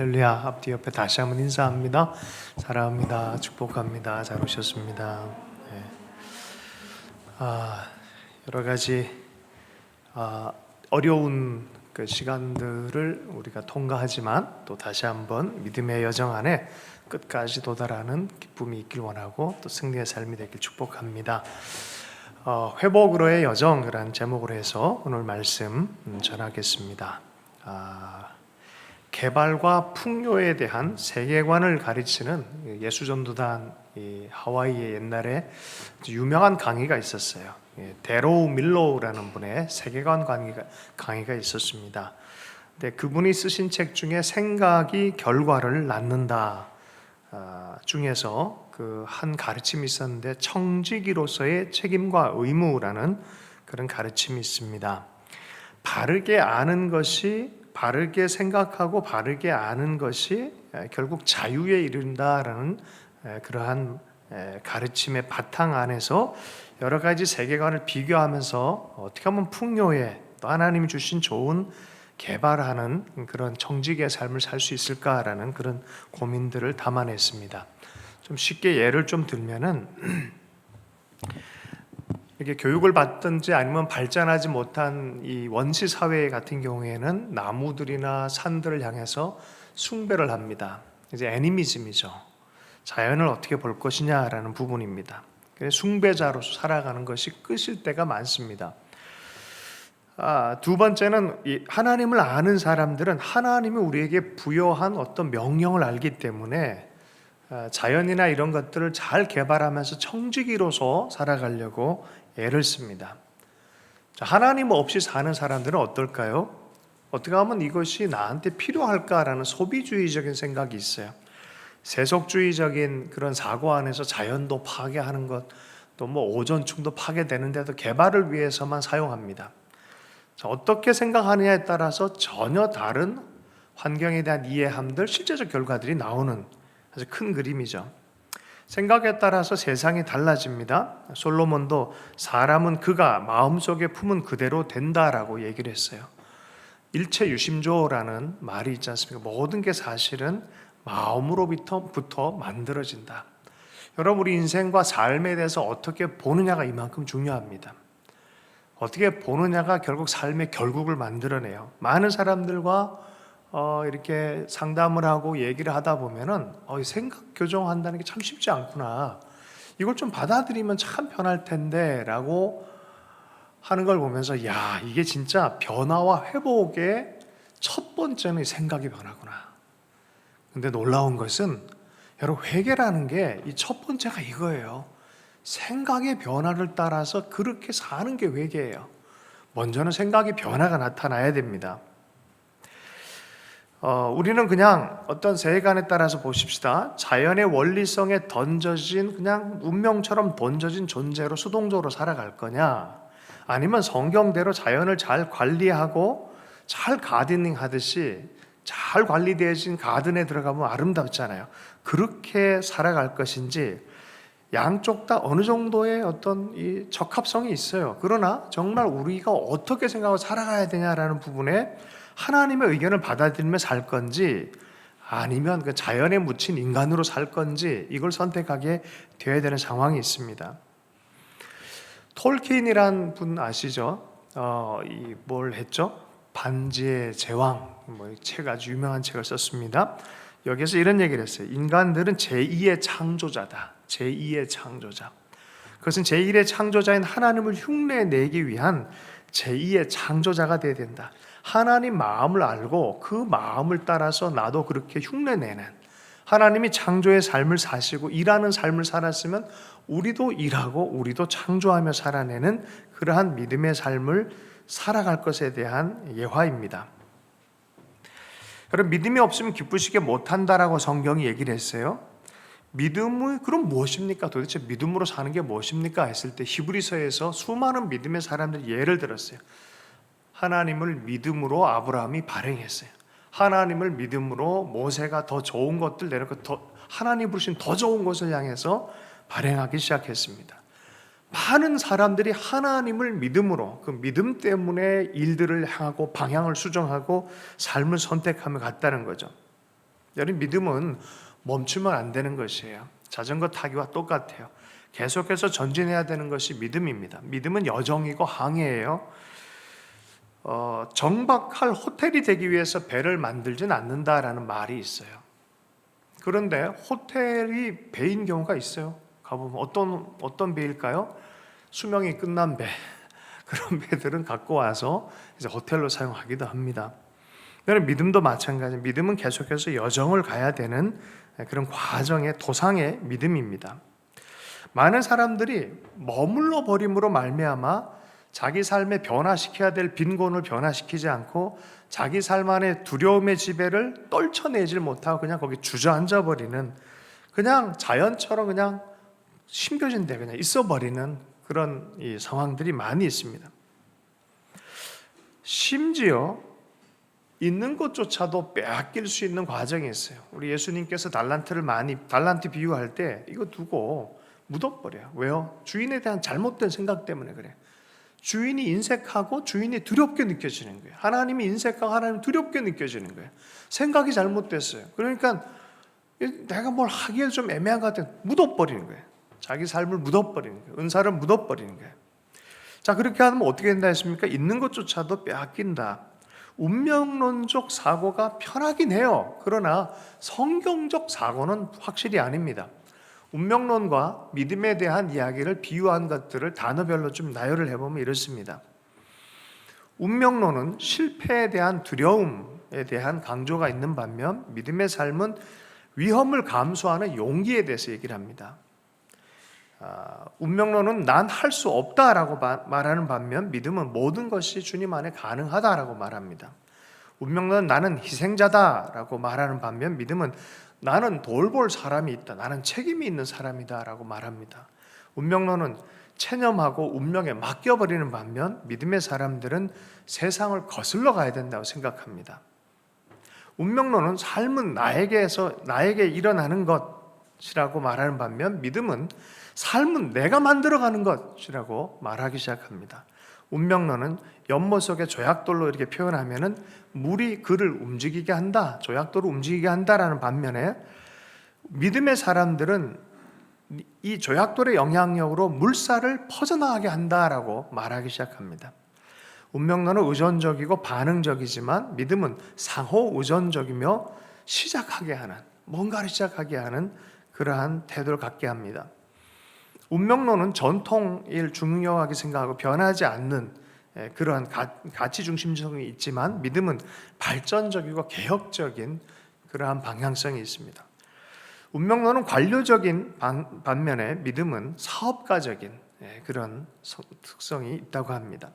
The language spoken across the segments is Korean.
할렐루야. 앞뒤 옆에 다시 한번 인사합니다. 사랑합니다. 축복합니다. 잘 오셨습니다. 네. 여러 가지 어려운 그 시간들을 우리가 통과하지만 또 다시 한번 믿음의 여정 안에 끝까지 도달하는 기쁨이 있길 원하고 또 승리의 삶이 되길 축복합니다. 회복으로의 여정이라는 제목으로 해서 오늘 말씀 전하겠습니다. 개발과 풍요에 대한 세계관을 가르치는 예수전도단 하와이의 옛날에 유명한 강의가 있었어요. 데로우 밀로우라는 분의 세계관 강의가 있었습니다. 근데 그분이 쓰신 책 중에 생각이 결과를 낳는다 중에서 그 한 가르침이 있었는데 청지기로서의 책임과 의무라는 그런 가르침이 있습니다. 바르게 아는 것이 바르게 생각하고 바르게 아는 것이 결국 자유에 이른다라는 그러한 가르침의 바탕 안에서 여러 가지 세계관을 비교하면서 어떻게 하면 풍요에 또 하나님이 주신 좋은 개발하는 그런 청지기의 삶을 살 수 있을까라는 그런 고민들을 담아냈습니다. 좀 쉽게 예를 좀 들면은 이렇게 교육을 받든지 아니면 발전하지 못한 이 원시 사회 같은 경우에는 나무들이나 산들을 향해서 숭배를 합니다. 이제 애니미즘이죠. 자연을 어떻게 볼 것이냐라는 부분입니다. 그래서 숭배자로서 살아가는 것이 끝일 때가 많습니다. 두 번째는 하나님을 아는 사람들은 하나님이 우리에게 부여한 어떤 명령을 알기 때문에 자연이나 이런 것들을 잘 개발하면서 청지기로서 살아가려고 애를 씁니다. 하나님 없이 사는 사람들은 어떨까요? 어떻게 하면 이것이 나한테 필요할까라는 소비주의적인 생각이 있어요. 세속주의적인 그런 사고 안에서 자연도 파괴하는 것, 또 오존층도 파괴되는데도 개발을 위해서만 사용합니다. 어떻게 생각하느냐에 따라서 전혀 다른 환경에 대한 이해함들, 실제적 결과들이 나오는 아주 큰 그림이죠. 생각에 따라서 세상이 달라집니다. 솔로몬도 사람은 그가 마음속에 품은 그대로 된다라고 얘기를 했어요. 일체유심조라는 말이 있지 않습니까? 모든 게 사실은 마음으로부터 만들어진다. 여러분, 우리 인생과 삶에 대해서 어떻게 보느냐가 이만큼 중요합니다. 어떻게 보느냐가 결국 삶의 결국을 만들어내요. 많은 사람들과 이렇게 상담을 하고 얘기를 하다 보면은 생각 교정한다는 게 참 쉽지 않구나. 이걸 좀 받아들이면 참 편할 텐데 라고 하는 걸 보면서 이게 진짜 변화와 회복의 첫 번째는 생각이 변하구나. 근데 놀라운 것은 여러분, 회개라는 게 이 첫 번째가 이거예요. 생각의 변화를 따라서 그렇게 사는 게 회개예요. 먼저는 생각의 변화가 나타나야 됩니다. 우리는 그냥 어떤 세계관에 따라서 보십시다. 자연의 원리성에 던져진 그냥 운명처럼 던져진 존재로 수동적으로 살아갈 거냐, 아니면 성경대로 자연을 잘 관리하고 잘 가드닝 하듯이 잘 관리되어진 가든에 들어가면 아름답잖아요. 그렇게 살아갈 것인지, 양쪽 다 어느 정도의 어떤 이 적합성이 있어요. 그러나 정말 우리가 어떻게 생각하고 살아가야 되냐라는 부분에 하나님의 의견을 받아들이며 살 건지, 아니면 그 자연에 묻힌 인간으로 살 건지, 이걸 선택하게 되어야 되는 상황이 있습니다. 톨킨이란 분 아시죠? 뭘 했죠? 반지의 제왕, 책 아주 유명한 책을 썼습니다. 여기서 이런 얘기를 했어요. 인간들은 제2의 창조자다. 제2의 창조자. 그것은 제1의 창조자인 하나님을 흉내내기 위한 제2의 창조자가 되어야 된다. 하나님 마음을 알고 그 마음을 따라서 나도 그렇게 흉내내는, 하나님이 창조의 삶을 사시고 일하는 삶을 살았으면 우리도 일하고 우리도 창조하며 살아내는 그러한 믿음의 삶을 살아갈 것에 대한 예화입니다. 여러분, 믿음이 없으면 기쁘시게 못한다라고 성경이 얘기를 했어요. 믿음이 그럼 무엇입니까? 도대체 믿음으로 사는 게 무엇입니까? 했을 때 히브리서에서 수많은 믿음의 사람들 예를 들었어요. 하나님을 믿음으로 아브라함이 발행했어요. 하나님을 믿음으로 모세가 더 좋은 것들 내놓고 하나님 부르신 더 좋은 것을 향해서 발행하기 시작했습니다. 많은 사람들이 하나님을 믿음으로, 그 믿음 때문에 일들을 향하고 방향을 수정하고 삶을 선택하며 갔다는 거죠. 여러분, 믿음은 멈추면 안 되는 것이에요. 자전거 타기와 똑같아요. 계속해서 전진해야 되는 것이 믿음입니다. 믿음은 여정이고 항해예요. 정박할 호텔이 되기 위해서 배를 만들진 않는다라는 말이 있어요. 그런데 호텔이 배인 경우가 있어요. 가보면 어떤 배일까요? 수명이 끝난 배. 그런 배들은 갖고 와서 이제 호텔로 사용하기도 합니다. 믿음도 마찬가지. 믿음은 계속해서 여정을 가야 되는 그런 과정의 도상의 믿음입니다. 많은 사람들이 머물러 버림으로 말미암아 자기 삶에 변화시켜야 될 빈곤을 변화시키지 않고 자기 삶 안에 두려움의 지배를 떨쳐내질 못하고 그냥 거기 주저앉아 버리는, 그냥 자연처럼 그냥 심겨진 데 그냥 있어 버리는 그런 이 상황들이 많이 있습니다. 심지어 있는 것조차도 빼앗길 수 있는 과정이 있어요. 우리 예수님께서 달란트 비유할 때 이거 두고 묻어버려요. 왜요? 주인에 대한 잘못된 생각 때문에 그래요. 주인이 인색하고 주인이 두렵게 느껴지는 거예요. 하나님이 인색하고 하나님이 두렵게 느껴지는 거예요. 생각이 잘못됐어요. 그러니까 내가 뭘 하기에 좀 애매한 것 같아 묻어버리는 거예요. 자기 삶을 묻어버리는 거예요. 은사를 묻어버리는 거예요. 자, 그렇게 하면 어떻게 된다 했습니까? 있는 것조차도 빼앗긴다. 운명론적 사고가 편하긴 해요. 그러나 성경적 사고는 확실히 아닙니다. 운명론과 믿음에 대한 이야기를 비유한 것들을 단어별로 좀 나열을 해보면 이렇습니다. 운명론은 실패에 대한 두려움에 대한 강조가 있는 반면 믿음의 삶은 위험을 감수하는 용기에 대해서 얘기를 합니다. 운명론은 난 할 수 없다라고 말하는 반면 믿음은 모든 것이 주님 안에 가능하다라고 말합니다. 운명론은 나는 희생자다라고 말하는 반면 믿음은 나는 돌볼 사람이 있다, 나는 책임이 있는 사람이다라고 말합니다. 운명론은 체념하고 운명에 맡겨버리는 반면 믿음의 사람들은 세상을 거슬러 가야 된다고 생각합니다. 운명론은 삶은 나에게 일어나는 것이라고 말하는 반면 믿음은 삶은 내가 만들어가는 것이라고 말하기 시작합니다. 운명론은 연못 속의 조약돌로 이렇게 표현하면은 물이 그를 움직이게 한다, 조약돌을 움직이게 한다라는 반면에 믿음의 사람들은 이 조약돌의 영향력으로 물살을 퍼져나가게 한다라고 말하기 시작합니다. 운명론은 의존적이고 반응적이지만 믿음은 상호 의존적이며 뭔가를 시작하게 하는 그러한 태도를 갖게 합니다. 운명론은 전통을 중요하게 생각하고 변하지 않는 그러한 가치 중심성이 있지만 믿음은 발전적이고 개혁적인 그러한 방향성이 있습니다. 운명론은 관료적인 반면에 믿음은 사업가적인 그런 특성이 있다고 합니다.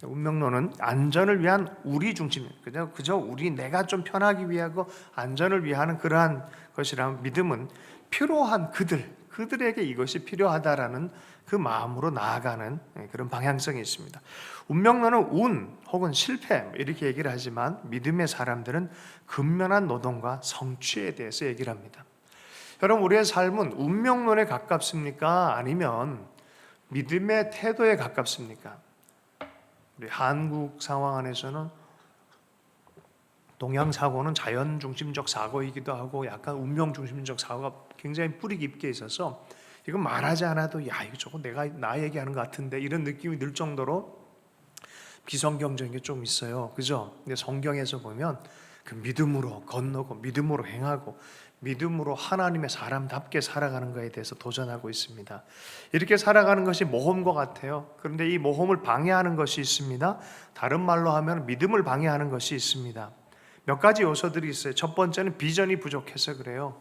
운명론은 안전을 위한 우리 중심, 그저 내가 좀 편하기 위하고 안전을 위하는 그러한 것이라면 믿음은 필요한 그들에게 이것이 필요하다라는 그 마음으로 나아가는 그런 방향성이 있습니다. 운명론은 운 혹은 실패 이렇게 얘기를 하지만 믿음의 사람들은 근면한 노동과 성취에 대해서 얘기를 합니다. 여러분, 우리의 삶은 운명론에 가깝습니까? 아니면 믿음의 태도에 가깝습니까? 우리 한국 상황 안에서는 동양 사고는 자연 중심적 사고이기도 하고 약간 운명 중심적 사고가 굉장히 뿌리 깊게 있어서 이건 말하지 않아도 이거 저거 나 얘기하는 것 같은데 이런 느낌이 들 정도로 비성경적인 게 좀 있어요. 그죠? 근데 성경에서 보면 그 믿음으로 건너고 믿음으로 행하고 믿음으로 하나님의 사람답게 살아가는 것에 대해서 도전하고 있습니다. 이렇게 살아가는 것이 모험과 같아요. 그런데 이 모험을 방해하는 것이 있습니다. 다른 말로 하면 믿음을 방해하는 것이 있습니다. 몇 가지 요소들이 있어요. 첫 번째는 비전이 부족해서 그래요.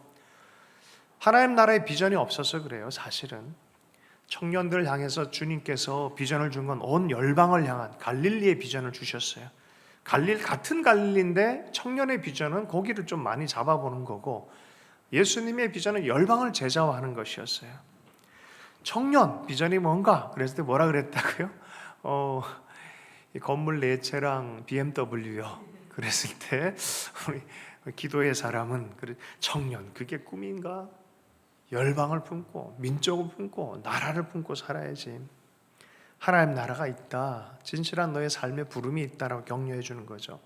하나님 나라의 비전이 없어서 그래요. 사실은 청년들을 향해서 주님께서 비전을 준 건 온 열방을 향한 갈릴리의 비전을 주셨어요. 같은 갈릴리인데 청년의 비전은 고기를 좀 많이 잡아보는 거고 예수님의 비전은 열방을 제자화하는 것이었어요. 청년 비전이 뭔가? 그랬을 때 뭐라 그랬다고요? 이 건물 4채랑 BMW요. 그랬을 때 우리 기도의 사람은 청년 그게 꿈인가? 열방을 품고 민족을 품고 나라를 품고 살아야지. 하나님 나라가 있다. 진실한 너의 삶의 부름이 있다라고 격려해 주는 거죠.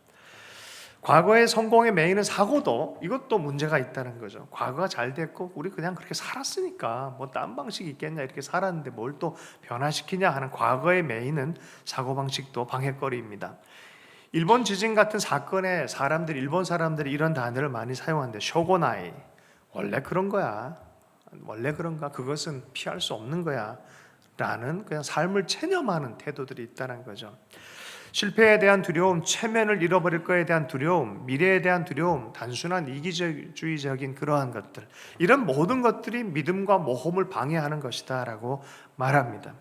과거의 성공의 메인은 사고도 이것도 문제가 있다는 거죠. 과거가 잘 됐고 우리 그냥 그렇게 살았으니까 뭐 딴 방식이 있겠냐 이렇게 살았는데 뭘 또 변화시키냐 하는 과거의 메인은 사고방식도 방해거리입니다. 일본 지진 같은 사건에 일본 사람들이 이런 단어를 많이 사용하는데 쇼고나이, 원래 그런 거야, 원래 그런가, 그것은 피할 수 없는 거야 라는 그냥 삶을 체념하는 태도들이 있다는 거죠. 실패에 대한 두려움, 체면을 잃어버릴 거에 대한 두려움, 미래에 대한 두려움, 단순한 이기주의적인 그러한 것들, 이런 모든 것들이 믿음과 모험을 방해하는 것이다 라고 말합니다.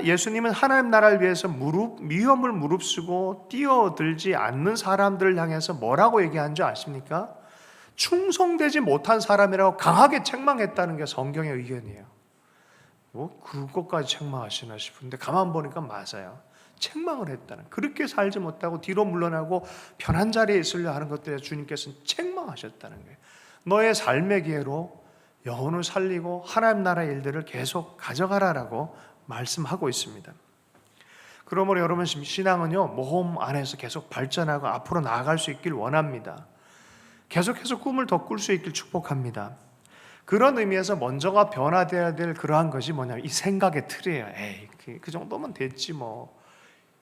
예수님은 하나님 나라를 위해서 위험을 무릅쓰고 뛰어들지 않는 사람들을 향해서 뭐라고 얘기한 줄 아십니까? 충성되지 못한 사람이라고 강하게 책망했다는 게 성경의 의견이에요. 뭐 그것까지 책망하시나 싶은데 가만 보니까 맞아요. 책망을 했다는, 그렇게 살지 못하고 뒤로 물러나고 편한 자리에 있으려 하는 것들에 주님께서는 책망하셨다는 거예요. 너의 삶의 기회로 영혼을 살리고 하나님 나라의 일들을 계속 가져가라라고 말씀하고 있습니다. 그러므로 여러분 신앙은요, 모험 안에서 계속 발전하고 앞으로 나아갈 수 있길 원합니다. 계속해서 꿈을 더 꿀 수 있길 축복합니다. 그런 의미에서 먼저가 변화되어야 될 그러한 것이 뭐냐면 이 생각의 틀이에요. 에이, 그 정도면 됐지 뭐.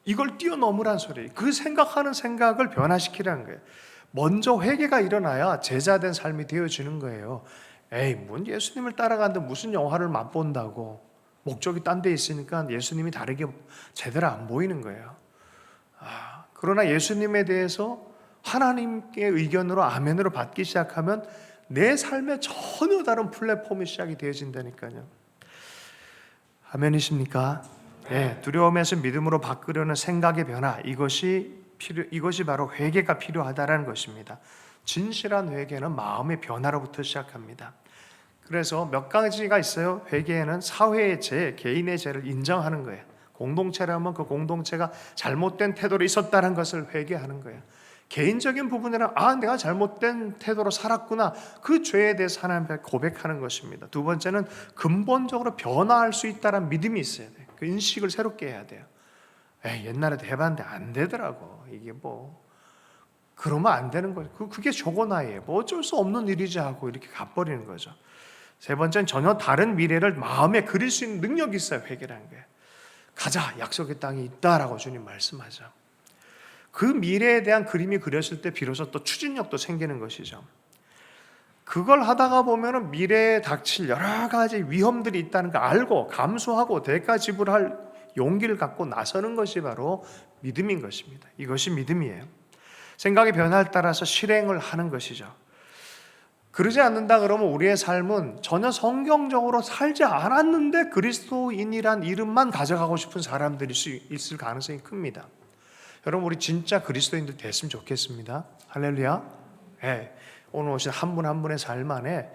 이걸 뛰어넘으란 소리. 그 생각하는 생각을 변화시키라는 거예요. 먼저 회개가 일어나야 제자된 삶이 되어지는 거예요. 에이, 뭔 예수님을 따라가는데 무슨 영화를 맛본다고. 목적이 딴 데 있으니까 예수님이 다르게 제대로 안 보이는 거예요. 그러나 예수님에 대해서 하나님의 의견으로 아멘으로 받기 시작하면 내 삶에 전혀 다른 플랫폼이 시작이 되어진다니까요. 아멘이십니까? 네, 두려움에서 믿음으로 바꾸려는 생각의 변화, 이것이 바로 회개가 필요하다는 것입니다. 진실한 회개는 마음의 변화로부터 시작합니다. 그래서 몇 가지가 있어요. 회개에는 사회의 죄, 개인의 죄를 인정하는 거예요. 공동체라면 그 공동체가 잘못된 태도로 있었다는 것을 회개하는 거예요. 개인적인 부분에는 내가 잘못된 태도로 살았구나, 그 죄에 대해서 하나님 앞에 고백하는 것입니다. 두 번째는 근본적으로 변화할 수 있다는 믿음이 있어야 돼요. 그 인식을 새롭게 해야 돼요. 옛날에도 해봤는데 안 되더라고. 이게 뭐 그러면 안 되는 거예요. 그게 조고나이에요. 뭐 어쩔 수 없는 일이지 하고 이렇게 가버리는 거죠. 세 번째는 전혀 다른 미래를 마음에 그릴 수 있는 능력이 있어요. 회개라는 게. 가자, 약속의 땅이 있다라고 주님 말씀하죠. 그 미래에 대한 그림이 그렸을 때 비로소 또 추진력도 생기는 것이죠. 그걸 하다가 보면 미래에 닥칠 여러 가지 위험들이 있다는 걸 알고 감수하고 대가 지불할 용기를 갖고 나서는 것이 바로 믿음인 것입니다. 이것이 믿음이에요. 생각의 변화에 따라서 실행을 하는 것이죠. 그러지 않는다 그러면 우리의 삶은 전혀 성경적으로 살지 않았는데 그리스도인이란 이름만 가져가고 싶은 사람들일 수 있을 가능성이 큽니다. 여러분, 우리 진짜 그리스도인들 됐으면 좋겠습니다. 할렐루야. 네. 오늘 오신 한 분 한 분의 삶 안에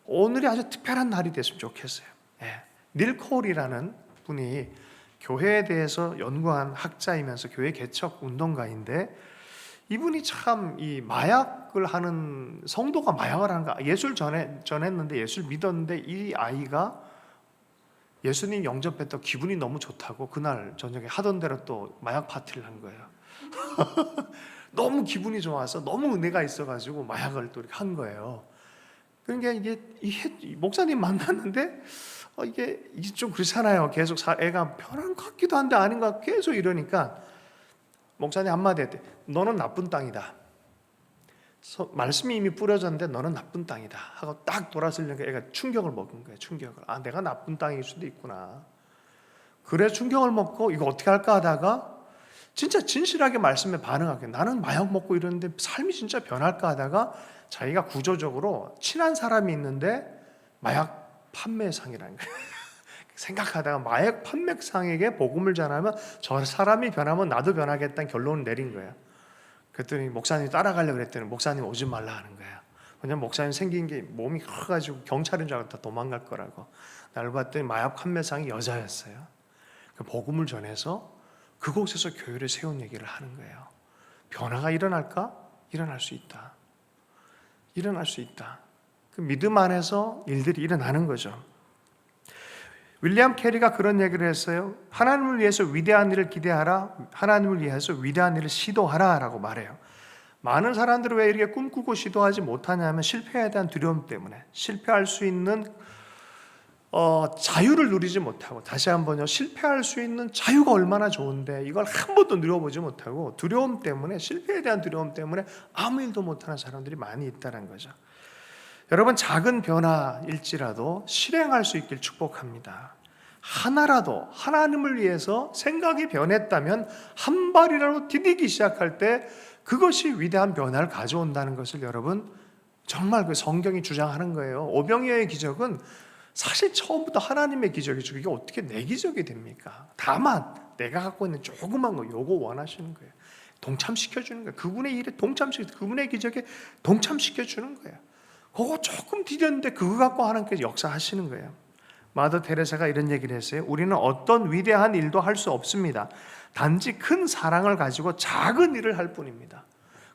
오늘이 아주 특별한 날이 됐으면 좋겠어요. 네. 닐 콜이라는 분이 교회에 대해서 연구한 학자이면서 교회 개척 운동가인데, 이분이 참 이 마약을 하는, 성도가 마약을 하는 거 예술 전했는데 예술 믿었는데 이 아이가 예수님 영접했던 기분이 너무 좋다고 그날 저녁에 하던 대로 또 마약 파티를 한 거예요. 너무 기분이 좋아서 너무 은혜가 있어가지고 마약을 또 이렇게 한 거예요. 그러니까 이게 목사님 만났는데 이게 좀 그렇잖아요. 계속 애가 편한 것 같기도 한데 아닌 것 같고 계속 이러니까 목사님 한마디 했대. 너는 나쁜 땅이다. 말씀이 이미 뿌려졌는데 너는 나쁜 땅이다 하고 딱 돌아서려니까 애가 충격을 먹은 거예요. 충격을. 내가 나쁜 땅일 수도 있구나. 그래 충격을 먹고 이거 어떻게 할까 하다가 진짜 진실하게 말씀에 반응하게, 나는 마약 먹고 이러는데 삶이 진짜 변할까 하다가 자기가 구조적으로 친한 사람이 있는데 마약 판매상이라는 거예요. 생각하다가 마약 판매상에게 복음을 전하면 저 사람이 변하면 나도 변하겠다는 결론을 내린 거예요. 그랬더니 목사님이 따라가려고 그랬더니 목사님 오지 말라 하는 거예요. 왜냐면 목사님 생긴 게 몸이 커가지고 경찰인 줄 알고 다 도망갈 거라고. 날 봤더니 마약 판매상이 여자였어요. 그 복음을 전해서 그곳에서 교회를 세운 얘기를 하는 거예요. 변화가 일어날까? 일어날 수 있다. 일어날 수 있다. 그 믿음 안에서 일들이 일어나는 거죠. 윌리엄 캐리가 그런 얘기를 했어요. 하나님을 위해서 위대한 일을 기대하라, 하나님을 위해서 위대한 일을 시도하라 라고 말해요. 많은 사람들은 왜 이렇게 꿈꾸고 시도하지 못하냐면 실패에 대한 두려움 때문에, 실패할 수 있는 자유를 누리지 못하고, 다시 한번요, 실패할 수 있는 자유가 얼마나 좋은데 이걸 한 번도 누려보지 못하고 두려움 때문에, 실패에 대한 두려움 때문에 아무 일도 못하는 사람들이 많이 있다는 거죠. 여러분, 작은 변화일지라도 실행할 수 있길 축복합니다. 하나라도 하나님을 위해서 생각이 변했다면 한 발이라도 디디기 시작할 때 그것이 위대한 변화를 가져온다는 것을 여러분, 정말 그 성경이 주장하는 거예요. 오병이어의 기적은 사실 처음부터 하나님의 기적이죠. 이게 어떻게 내 기적이 됩니까? 다만 내가 갖고 있는 조그만 거, 요거 원하시는 거예요. 동참시켜 주는 거예요. 그분의 일에 그분의 기적에 동참시켜 주는 거예요. 그거 조금 디뎠는데 그거 갖고 하나님께서 역사하시는 거예요. 마더 테레사가 이런 얘기를 했어요. 우리는 어떤 위대한 일도 할 수 없습니다. 단지 큰 사랑을 가지고 작은 일을 할 뿐입니다.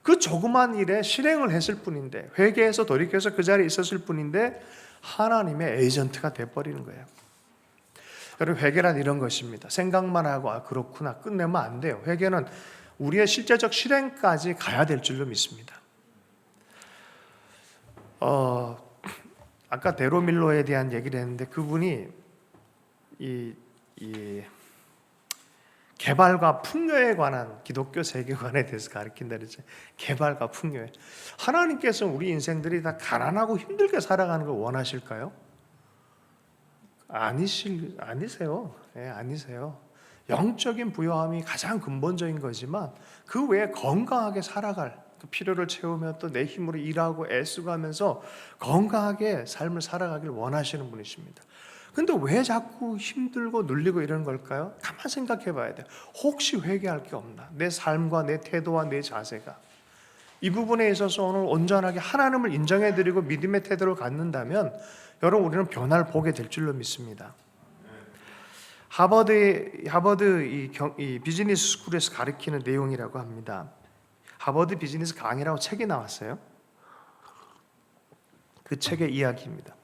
그 조그만 일에 실행을 했을 뿐인데, 회개해서 돌이켜서 그 자리에 있었을 뿐인데 하나님의 에이전트가 돼버리는 거예요. 여러분, 회개란 이런 것입니다. 생각만 하고 그렇구나 끝내면 안 돼요. 회개는 우리의 실제적 실행까지 가야 될 줄로 믿습니다. 아까 데로밀로에 대한 얘기를 했는데, 그분이 이 개발과 풍요에 관한 기독교 세계관에 대해서 가르친다 그랬죠. 개발과 풍요에. 하나님께서는 우리 인생들이 다 가난하고 힘들게 살아가는 걸 원하실까요? 아니세요. 네, 아니세요. 영적인 부요함이 가장 근본적인 거지만 그 외에 건강하게 살아갈, 그 필요를 채우며 또 내 힘으로 일하고 애쓰고 하면서 건강하게 삶을 살아가길 원하시는 분이십니다. 근데 왜 자꾸 힘들고 눌리고 이러는 걸까요? 가만 생각해 봐야 돼요. 혹시 회개할 게 없나? 내 삶과 내 태도와 내 자세가. 이 부분에 있어서 오늘 온전하게 하나님을 인정해 드리고 믿음의 태도를 갖는다면 여러분, 우리는 변화를 보게 될 줄로 믿습니다. 하버드 이 비즈니스 스쿨에서 가르치는 내용이라고 합니다. 하버드 비즈니스 강의라고 책이 나왔어요. 그 책의 이야기입니다.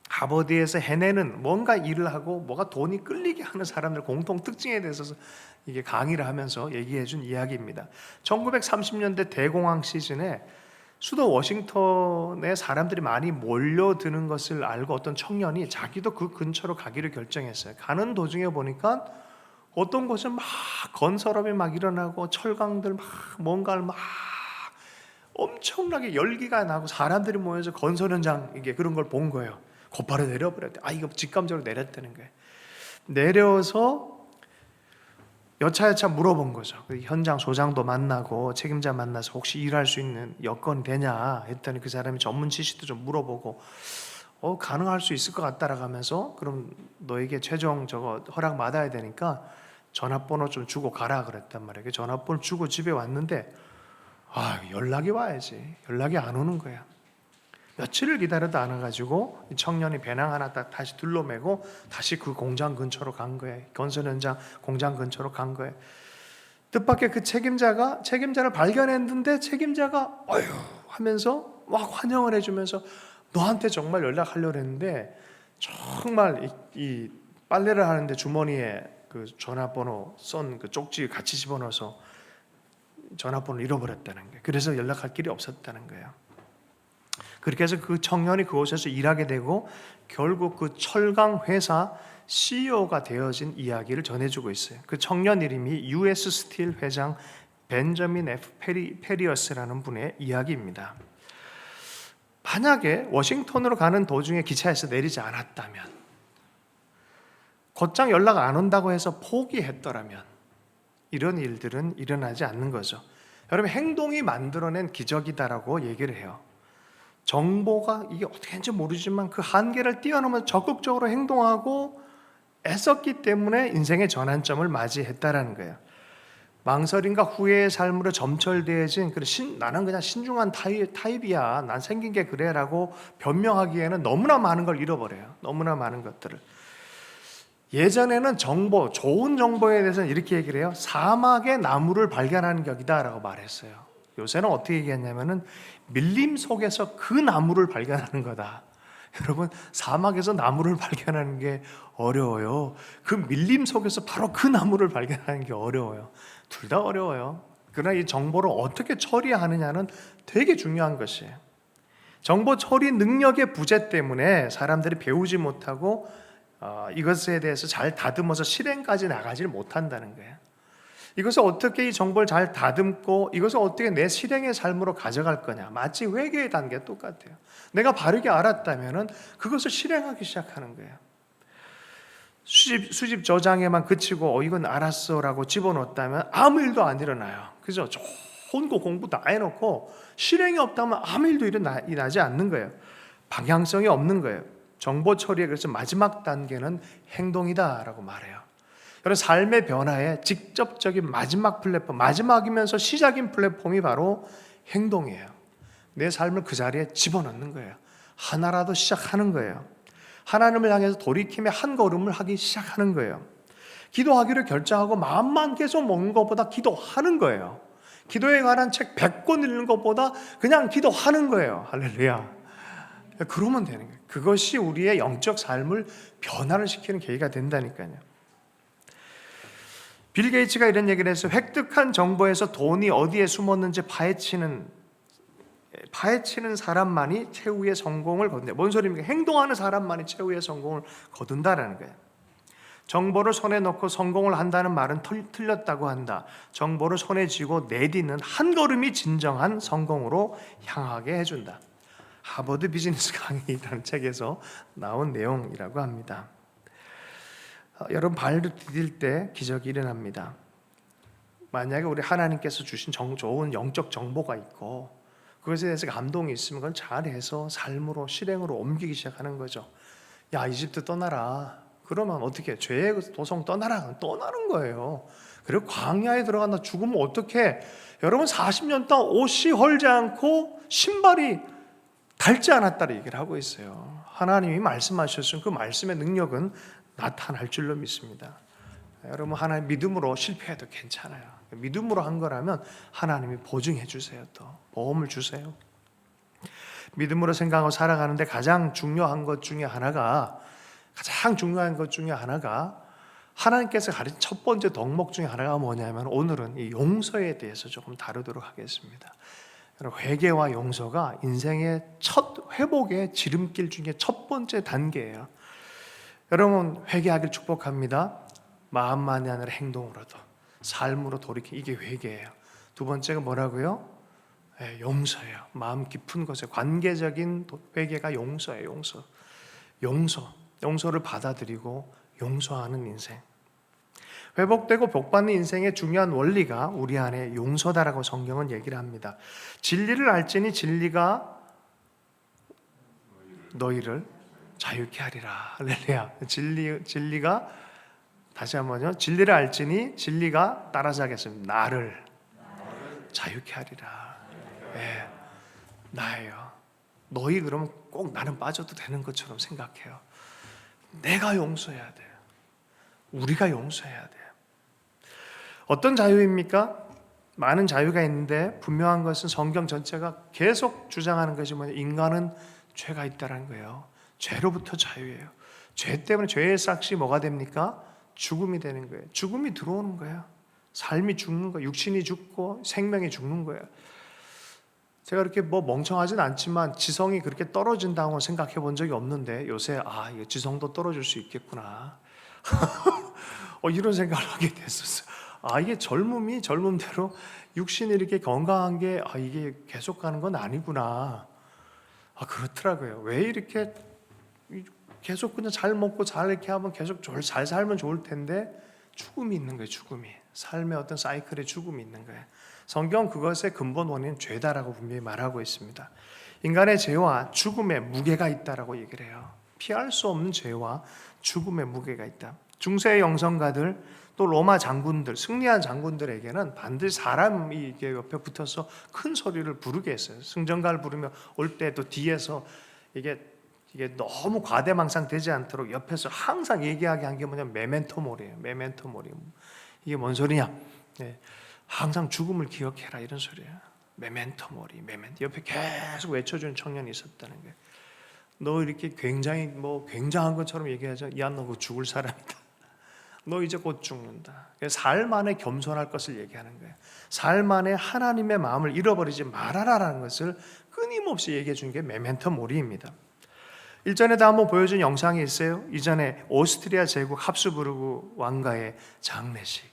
하버드에서 해내는 뭔가 일을 하고 뭐가 돈이 끌리게 하는 사람들 공통 특징에 대해서 이게 강의를 하면서 얘기해 준 이야기입니다. 1930년대 대공황 시즌에 수도 워싱턴에 사람들이 많이 몰려드는 것을 알고 어떤 청년이 자기도 그 근처로 가기를 결정했어요. 가는 도중에 보니까 어떤 곳은 막 건설업이 막 일어나고 철강들 막 뭔가를 막 엄청나게 열기가 나고 사람들이 모여서 건설 현장 이게 그런 걸 본 거예요. 곧바로 내려버렸대. 이거 직감적으로 내렸다는 거예요. 내려서 여차여차 물어본 거죠. 현장 소장도 만나고 책임자 만나서 혹시 일할 수 있는 여건이 되냐 했더니 그 사람이 전문 지식도 좀 물어보고 가능할 수 있을 것 같다라고 하면서, 그럼 너에게 최종 저거 허락 받아야 되니까 전화번호 좀 주고 가라 그랬단 말이에요. 전화번호 주고 집에 왔는데 연락이 와야지. 연락이 안 오는 거야. 며칠을 기다려도 안 와가지고 청년이 배낭 하나 딱 다시 둘러매고 다시 그 공장 근처로 간 거예요. 건설 현장 공장 근처로 간 거예요. 뜻밖의 그 책임자를 발견했는데 책임자가 어휴 하면서 막 환영을 해주면서 너한테 정말 연락하려고 했는데 정말 이 빨래를 하는데 주머니에 그 전화번호 썬 그 쪽지 같이 집어넣어서 전화번호를 잃어버렸다는 거예요. 그래서 연락할 길이 없었다는 거예요. 그렇게 해서 그 청년이 그곳에서 일하게 되고 결국 그 철강 회사 CEO가 되어진 이야기를 전해주고 있어요. 그 청년 이름이 US 스틸 회장 벤저민 F. 페리어스라는 분의 이야기입니다. 만약에 워싱턴으로 가는 도중에 기차에서 내리지 않았다면, 곧장 연락 안 온다고 해서 포기했더라면 이런 일들은 일어나지 않는 거죠. 여러분, 행동이 만들어낸 기적이다라고 얘기를 해요. 정보가 이게 어떻게 했는지 모르지만 그 한계를 뛰어넘어 적극적으로 행동하고 애썼기 때문에 인생의 전환점을 맞이했다라는 거예요. 망설임과 후회의 삶으로 점철되어진 나는 그냥 신중한 타입이야, 난 생긴 게 그래라고 변명하기에는 너무나 많은 걸 잃어버려요. 너무나 많은 것들을. 예전에는 좋은 정보에 대해서는 이렇게 얘기를 해요. 사막의 나무를 발견하는 격이다 라고 말했어요. 요새는 어떻게 얘기했냐면은 밀림 속에서 그 나무를 발견하는 거다. 여러분, 사막에서 나무를 발견하는 게 어려워요. 그 밀림 속에서 바로 그 나무를 발견하는 게 어려워요. 둘 다 어려워요. 그러나 이 정보를 어떻게 처리하느냐는 되게 중요한 것이에요. 정보 처리 능력의 부재 때문에 사람들이 배우지 못하고 이것에 대해서 잘 다듬어서 실행까지 나가지를 못한다는 거예요. 이것을 어떻게 이 정보를 잘 다듬고 이것을 어떻게 내 실행의 삶으로 가져갈 거냐. 마치 회개의 단계가 똑같아요. 내가 바르게 알았다면 그것을 실행하기 시작하는 거예요. 수집 저장에만 그치고 이건 알았어라고 집어넣었다면 아무 일도 안 일어나요. 그죠? 좋은 거 공부 다 해놓고 실행이 없다면 아무 일도 일어나지 않는 거예요. 방향성이 없는 거예요. 정보 처리의 그래서 마지막 단계는 행동이다라고 말해요. 여러분, 삶의 변화의 직접적인 마지막 플랫폼, 마지막이면서 시작인 플랫폼이 바로 행동이에요. 내 삶을 그 자리에 집어넣는 거예요. 하나라도 시작하는 거예요. 하나님을 향해서 돌이킴의 한 걸음을 하기 시작하는 거예요. 기도하기를 결정하고 마음만 계속 먹는 것보다 기도하는 거예요. 기도에 관한 책 100권 읽는 것보다 그냥 기도하는 거예요. 할렐루야. 그러면 되는 거예요. 그것이 우리의 영적 삶을 변화를 시키는 계기가 된다니까요. 빌 게이츠가 이런 얘기를 해서 획득한 정보에서 돈이 어디에 숨었는지 파헤치는 사람만이 최후의 성공을 거둔다. 뭔 소리입니까? 행동하는 사람만이 최후의 성공을 거둔다라는 거예요. 정보를 손에 넣고 성공을 한다는 말은 틀렸다고 한다. 정보를 손에 쥐고 내딛는 한 걸음이 진정한 성공으로 향하게 해준다. 하버드 비즈니스 강의라는 책에서 나온 내용이라고 합니다. 여러분, 발을 디딜 때 기적이 일어납니다. 만약에 우리 하나님께서 주신 좋은 영적 정보가 있고 그것에 대해서 감동이 있으면 그건 잘해서 삶으로 실행으로 옮기기 시작하는 거죠. 야, 이집트 떠나라. 그러면 어떻게 해? 죄의 도성 떠나라. 떠나는 거예요. 그리고 광야에 들어간다 죽으면 어떻게? 여러분, 40년 동안 옷이 헐지 않고 신발이 닳지 않았다는 얘기를 하고 있어요. 하나님이 말씀하셨으면 그 말씀의 능력은 나타날 줄로 믿습니다. 여러분, 하나님 믿음으로 실패해도 괜찮아요. 믿음으로 한 거라면 하나님이 보증해 주세요. 또 보험을 주세요. 믿음으로 생각하고 살아가는데 가장 중요한 것 중에 하나가 하나님께서 가르친 첫 번째 덕목 중에 하나가 뭐냐면 오늘은 이 용서에 대해서 조금 다루도록 하겠습니다. 여러분, 회개와 용서가 인생의 첫 회복의 지름길 중에 첫 번째 단계예요. 여러분, 회개하길 축복합니다. 마음만이 아니라 행동으로도 삶으로 돌이키, 이게 회개예요. 두 번째가 뭐라고요? 용서예요. 마음 깊은 것에 관계적인 회개가 용서예요. 용서를 받아들이고 용서하는 인생. 회복되고 복받는 인생의 중요한 원리가 우리 안에 용서다라고 성경은 얘기를 합니다. 진리를 알지니 진리가 너희를 자유케 하리라. 할렐루야. 진리가 다시 한번요. 진리를 알지니 진리가 따라서 하겠습니다. 나를 자유케 하리라. 네, 나예요. 너희 그러면 꼭 나는 빠져도 되는 것처럼 생각해요. 내가 용서해야 돼요. 우리가 용서해야 돼요. 어떤 자유입니까? 많은 자유가 있는데 분명한 것은 성경 전체가 계속 주장하는 것이 뭐냐? 인간은 죄가 있다는 거예요. 죄로부터 자유예요. 죄 때문에 죄의 삭시 뭐가 됩니까? 죽음이 되는 거예요. 죽음이 들어오는 거예요. 삶이 죽는 거예요. 육신이 죽고 생명이 죽는 거예요. 제가 이렇게 멍청하진 않지만 지성이 그렇게 떨어진다고 생각해 본 적이 없는데 요새 지성도 떨어질 수 있겠구나. 이런 생각을 하게 됐었어요. 이게 젊음이 젊음대로 육신이 이렇게 건강한 게 이게 계속 가는 건 아니구나. 그렇더라고요. 왜 이렇게 계속 그냥 잘 먹고 잘 이렇게 하면 계속 잘 살면 좋을 텐데 죽음이 있는 거예요. 죽음이. 삶의 어떤 사이클의 죽음이 있는 거예요. 성경 그것의 근본 원인은 죄다라고 분명히 말하고 있습니다. 인간의 죄와 죽음의 무게가 있다라고 얘기를 해요. 피할 수 없는 죄와 죽음의 무게가 있다. 중세의 영성가들 또 로마 장군들, 승리한 장군들에게는 반드시 사람이 이게 옆에 붙어서 큰 소리를 부르게 했어요. 승전가를 부르며 올 때 또 뒤에서 이게 너무 과대망상 되지 않도록 옆에서 항상 얘기하게 한 게 뭐냐면 메멘토 모리예요. 메멘토 모리. 이게 뭔 소리냐? 네. 항상 죽음을 기억해라 이런 소리예요. 메멘토 모리, 메멘토. 옆에 계속 외쳐주는 청년이 있었다는 거예요. 너 이렇게 굉장히 굉장한 것처럼 얘기하죠. 야, 너 그거 죽을 사람이다. 너 이제 곧 죽는다. 삶 안에 겸손할 것을 얘기하는 거예요. 삶 안에 하나님의 마음을 잃어버리지 말아라라는 것을 끊임없이 얘기해 준 게 메멘토 모리입니다. 일전에도 한번 보여준 영상이 있어요. 이전에 오스트리아 제국 합스부르크 왕가의 장례식.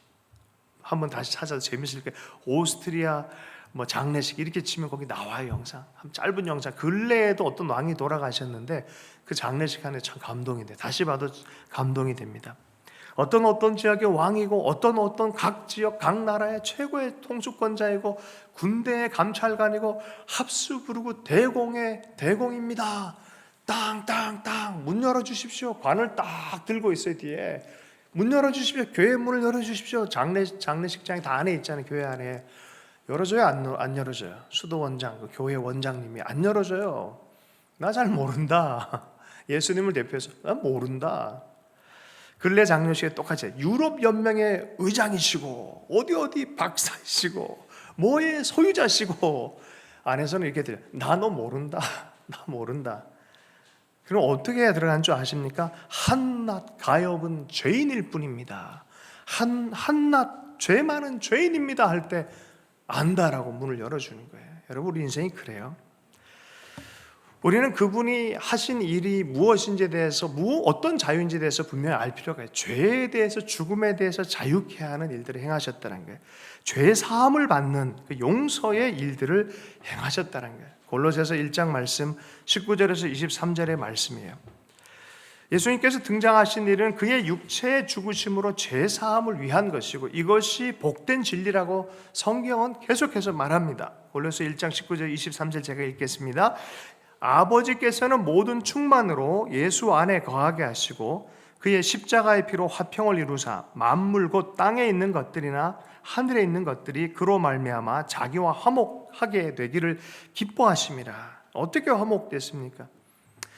한번 다시 찾아서 재밌을 거예요. 오스트리아 장례식 이렇게 치면 거기 나와요. 영상. 짧은 영상. 근래에도 어떤 왕이 돌아가셨는데 그 장례식 안에 참 감동이 돼. 다시 봐도 감동이 됩니다. 어떤 지역의 왕이고 어떤 각 지역 각 나라의 최고의 통수권자이고 군대의 감찰관이고 합스부르크 대공입니다. 땅땅땅 문 열어주십시오. 관을 딱 들고 있어요. 뒤에 문 열어주십시오. 교회 문을 열어주십시오. 장례식장이 다 안에 있잖아요. 교회 안에 열어줘요? 안 열어줘요? 수도원장, 그 교회 원장님이 안 열어줘요. 나 잘 모른다. 예수님을 대표해서 나 모른다. 근래 장례식에 똑같이 유럽 연맹의 의장이시고 어디 박사이시고 뭐의 소유자시고 안에서는 이렇게 들려요. 나 너 모른다. 나 모른다. 그럼 어떻게 들어간 줄 아십니까? 한낱 가엾은 죄인일 뿐입니다. 한낱 죄 많은 죄인입니다 할 때 안다라고 문을 열어주는 거예요. 여러분, 우리 인생이 그래요. 우리는 그분이 하신 일이 무엇인지에 대해서 어떤 자유인지에 대해서 분명히 알 필요가 있어요. 죄에 대해서, 죽음에 대해서 자유케 하는 일들을 행하셨다는 거예요. 죄 사함을 받는 그 용서의 일들을 행하셨다는 거예요. 골로새서 1장 말씀 19절에서 23절의 말씀이에요. 예수님께서 등장하신 일은 그의 육체의 죽으심으로 죄 사함을 위한 것이고 이것이 복된 진리라고 성경은 계속해서 말합니다. 골로새 1장 19절 23절 제가 읽겠습니다. 아버지께서는 모든 충만으로 예수 안에 거하게 하시고 그의 십자가의 피로 화평을 이루사 만물 곧 땅에 있는 것들이나 하늘에 있는 것들이 그로 말미암아 자기와 화목하게 되기를 기뻐하심이라. 어떻게 화목됐습니까?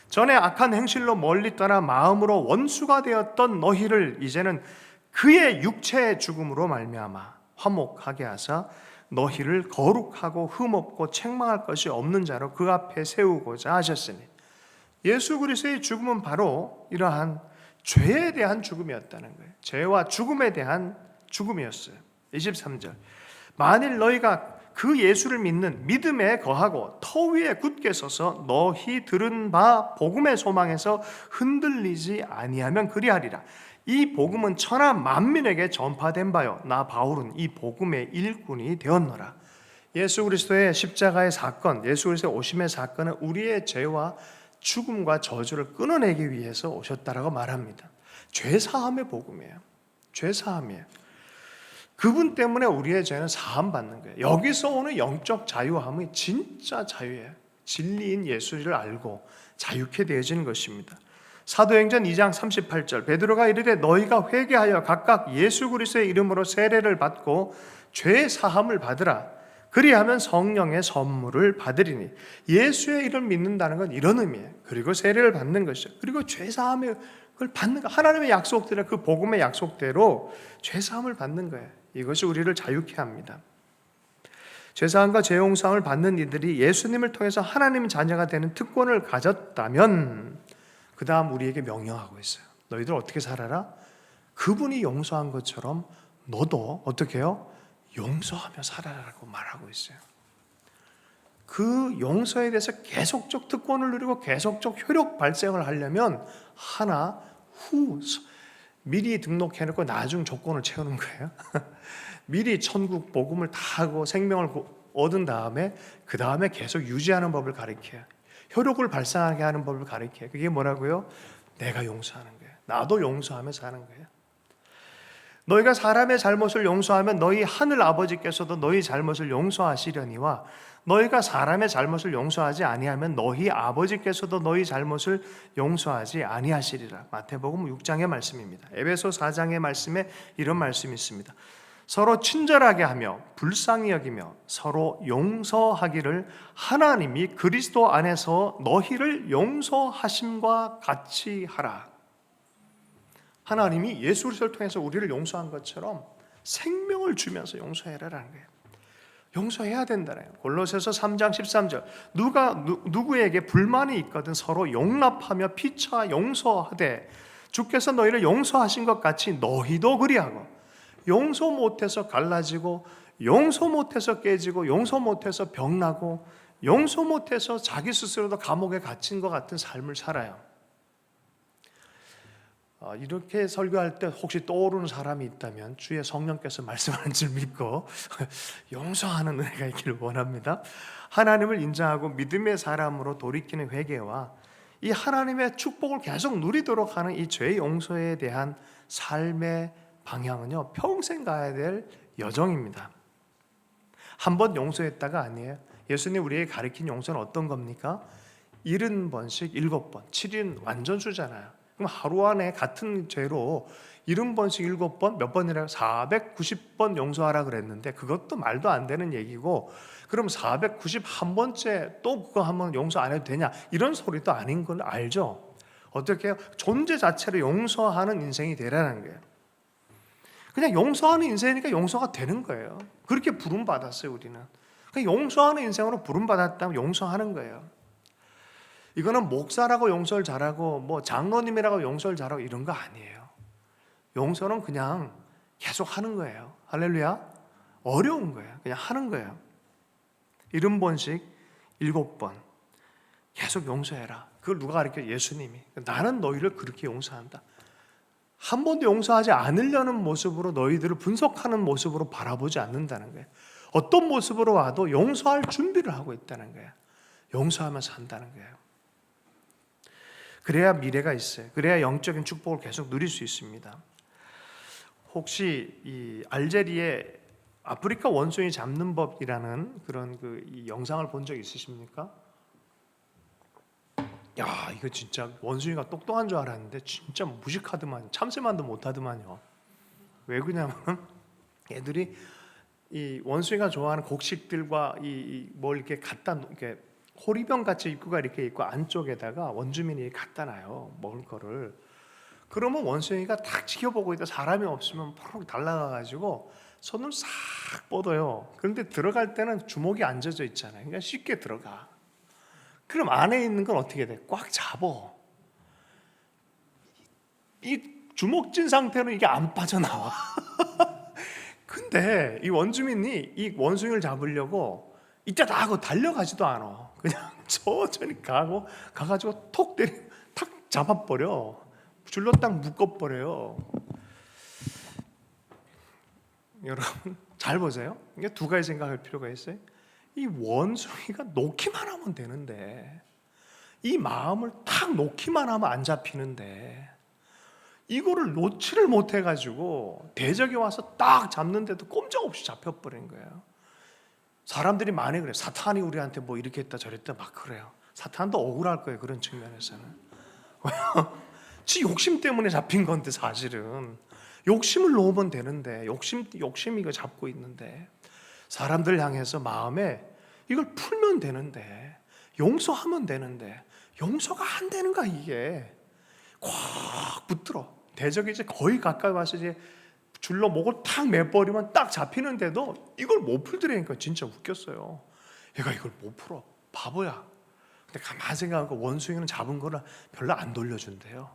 전에 악한 행실로 멀리 떠나 마음으로 원수가 되었던 너희를 이제는 그의 육체의 죽음으로 말미암아 화목하게 하사 너희를 거룩하고 흠없고 책망할 것이 없는 자로 그 앞에 세우고자 하셨으니, 예수 그리스도의 죽음은 바로 이러한 죄에 대한 죽음이었다는 거예요. 죄와 죽음에 대한 죽음이었어요. 23절. 만일 너희가 그 예수를 믿는 믿음에 거하고 터 위에 굳게 서서 너희 들은 바 복음의 소망에서 흔들리지 아니하면 그리하리라. 이 복음은 천하 만민에게 전파된 바요 나 바울은 이 복음의 일꾼이 되었노라. 예수 그리스도의 십자가의 사건, 예수 그리스도의 오심의 사건은 우리의 죄와 죽음과 저주를 끊어내기 위해서 오셨다라고 말합니다. 죄사함의 복음이에요. 죄사함이에요. 그분 때문에 우리의 죄는 사함 받는 거예요. 여기서 오는 영적 자유함이 진짜 자유예요. 진리인 예수를 알고 자유케 되어지는 것입니다. 사도행전 2장 38절 베드로가 이르되 너희가 회개하여 각각 예수 그리스도의 이름으로 세례를 받고 죄 사함을 받으라. 그리하면 성령의 선물을 받으리니. 예수의 이름을 믿는다는 건 이런 의미예요. 그리고 세례를 받는 것이죠. 그리고 죄 사함을 받는 거. 하나님의 약속대로, 그 복음의 약속대로 죄 사함을 받는 거예요. 이것이 우리를 자유케 합니다. 죄 사함과 죄 용서함을 받는 이들이 예수님을 통해서 하나님의 자녀가 되는 특권을 가졌다면 그 다음 우리에게 명령하고 있어요. 너희들 어떻게 살아라? 그분이 용서한 것처럼 너도 어떻게 해요? 용서하며 살아라라고 말하고 있어요. 그 용서에 대해서 계속적 특권을 누리고 계속적 효력 발생을 하려면 하나 후 미리 등록해놓고 나중 조건을 채우는 거예요. 미리 천국 복음을 다 하고 생명을 얻은 다음에 그 다음에 계속 유지하는 법을 가르쳐요. 효력을 발생하게 하는 법을 가르쳐요. 그게 뭐라고요? 내가 용서하는 거예요. 나도 용서하며 사는 거예요. 너희가 사람의 잘못을 용서하면 너희 하늘 아버지께서도 너희 잘못을 용서하시려니와 너희가 사람의 잘못을 용서하지 아니하면 너희 아버지께서도 너희 잘못을 용서하지 아니하시리라. 마태복음 6장의 말씀입니다. 에베소 4장의 말씀에 이런 말씀이 있습니다. 서로 친절하게 하며 불쌍히 여기며 서로 용서하기를 하나님이 그리스도 안에서 너희를 용서하심과 같이 하라. 하나님이 예수 그리스도를 통해서 우리를 용서한 것처럼 생명을 주면서 용서해라라는 거예요. 용서해야 된다는 거예요. 골로새서 3장 13절 누구에게 불만이 있거든 서로 용납하며 피차 용서하되 주께서 너희를 용서하신 것 같이 너희도 그리하고. 용서 못해서 갈라지고, 용서 못해서 깨지고, 용서 못해서 병나고, 용서 못해서 자기 스스로도 감옥에 갇힌 것 같은 삶을 살아요. 이렇게 설교할 때 혹시 떠오르는 사람이 있다면 주의 성령께서 말씀하는 줄 믿고 용서하는 은혜가 있기를 원합니다. 하나님을 인정하고 믿음의 사람으로 돌이키는 회개와 이 하나님의 축복을 계속 누리도록 하는 이 죄 용서에 대한 삶의 방향은요, 평생 가야 될 여정입니다. 한 번 용서했다가 아니에요. 예수님 우리에게 가르친 용서는 어떤 겁니까? 70번씩 7번, 7인 완전수잖아요. 그럼 하루 안에 같은 죄로 70번씩 7번, 몇 번이라고? 490번 용서하라 그랬는데 그것도 말도 안 되는 얘기고, 그럼 491번째 또 그거 한번 용서 안 해도 되냐? 이런 소리도 아닌 건 알죠? 어떻게 해요? 존재 자체를 용서하는 인생이 되라는 거예요. 그냥 용서하는 인생이니까 용서가 되는 거예요. 그렇게 부름받았어요, 우리는. 그냥 용서하는 인생으로 부름받았다면 용서하는 거예요. 이거는 목사라고 용서를 잘하고 뭐 장로님이라고 용서를 잘하고 이런 거 아니에요. 용서는 그냥 계속 하는 거예요. 할렐루야. 어려운 거예요. 그냥 하는 거예요. 70번씩 7번 계속 용서해라. 그걸 누가 가르쳐요? 예수님이. 나는 너희를 그렇게 용서한다. 한 번도 용서하지 않으려는 모습으로 너희들을 분석하는 모습으로 바라보지 않는다는 거예요. 어떤 모습으로 와도 용서할 준비를 하고 있다는 거예요. 용서하면서 산다는 거예요. 그래야 미래가 있어요. 그래야 영적인 축복을 계속 누릴 수 있습니다. 혹시 이 알제리의 아프리카 원숭이 잡는 법이라는 그런 이 영상을 본 적 있으십니까? 야, 이거 진짜 원숭이가 똑똑한 줄 알았는데 진짜 무식하더만, 참새만도 못하더만요. 왜 그러냐면 애들이 이 원숭이가 좋아하는 곡식들과 뭘 이렇게 갖다 이렇게 호리병 같이 입구가 이렇게 있고 안쪽에다가 원주민이 갖다 놔요, 먹을 거를. 그러면 원숭이가 딱 지켜보고 있다 사람이 없으면 푸르륵 날아가가지고 손을 싹 뻗어요. 그런데 들어갈 때는 주먹이 안 젖어 있잖아요. 그러니까 쉽게 들어가. 그럼 안에 있는 건 어떻게 돼? 꽉 잡어. 이 주먹 쥔 상태로 이게 안 빠져나와. 근데 이 원주민이 이 원숭이를 잡으려고 이따다 하고 달려가지도 않아. 그냥 천천히 가가지고 톡 때리, 탁 잡아버려. 줄로 딱 묶어버려요. 여러분 잘 보세요. 이게 두 가지 생각할 필요가 있어요. 이 원숭이가 놓기만 하면 되는데, 이 마음을 탁 놓기만 하면 안 잡히는데, 이거를 놓지를 못해가지고 대적이 와서 딱 잡는데도 꼼짝없이 잡혀버린 거예요. 사람들이 많이 그래요. 사탄이 우리한테 뭐 이렇게 했다 저랬다 막 그래요. 사탄도 억울할 거예요, 그런 측면에서는. 지 욕심 때문에 잡힌 건데, 사실은 욕심을 놓으면 되는데 욕심이 이거 잡고 있는데, 사람들 향해서 마음에 이걸 풀면 되는데, 용서하면 되는데 용서가 안 되는 거야. 이게 꽉 붙들어. 대적이 이제 거의 가까이 와서 이제 줄로 목을 탁 매버리면 딱 잡히는데도 이걸 못 풀더라니까. 진짜 웃겼어요. 얘가 이걸 못 풀어. 바보야. 근데 가만히 생각하고 원숭이는 잡은 거를 별로 안 돌려준대요.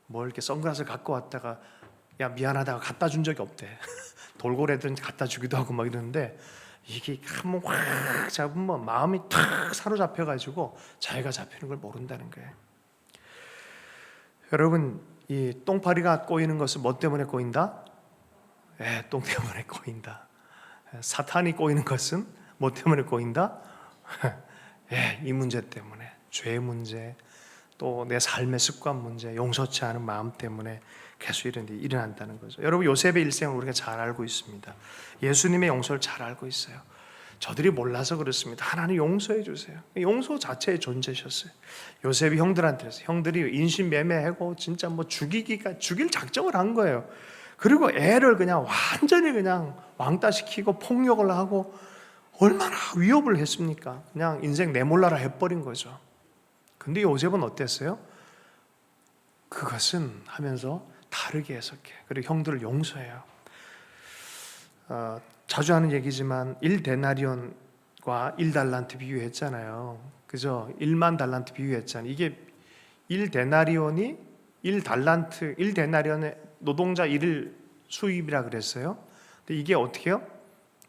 뭘 이렇게 선글라스 갖고 왔다가 야 미안하다가 갖다 준 적이 없대. 돌고래들은 갖다 주기도 하고 막 이러는데, 이게 한번 확 잡으면 마음이 탁 사로잡혀가지고 자기가 잡히는 걸 모른다는 거예요. 여러분, 이 똥파리가 꼬이는 것은 뭐 때문에 꼬인다? 똥 때문에 꼬인다. 사탄이 꼬이는 것은 뭐 때문에 꼬인다? 이 문제 때문에, 죄 문제, 또 내 삶의 습관 문제, 용서치 않은 마음 때문에 계속 이런 일이 일어난다는 거죠. 여러분, 요셉의 일생을 우리가 잘 알고 있습니다. 예수님의 용서를 잘 알고 있어요. 저들이 몰라서 그렇습니다. 하나님 용서해 주세요. 용서 자체의 존재셨어요. 요셉이 형들한테 그랬어요. 형들이 인신매매하고 진짜 뭐 죽일 작정을 한 거예요. 그리고 애를 그냥 완전히 그냥 왕따시키고 폭력을 하고 얼마나 위협을 했습니까? 그냥 인생 내몰라라 해버린 거죠. 근데 요셉은 어땠어요? 그것은 하면서 다르게 해석해. 그리고 형들을 용서해요. 자주 하는 얘기지만 1데나리온과 1달란트 비유했잖아요. 그죠? 1만 달란트 비유했잖아요. 이게 1데나리온이 1데나리온의 노동자 일일 수입이라 그랬어요. 근데 이게 어떻게 해요?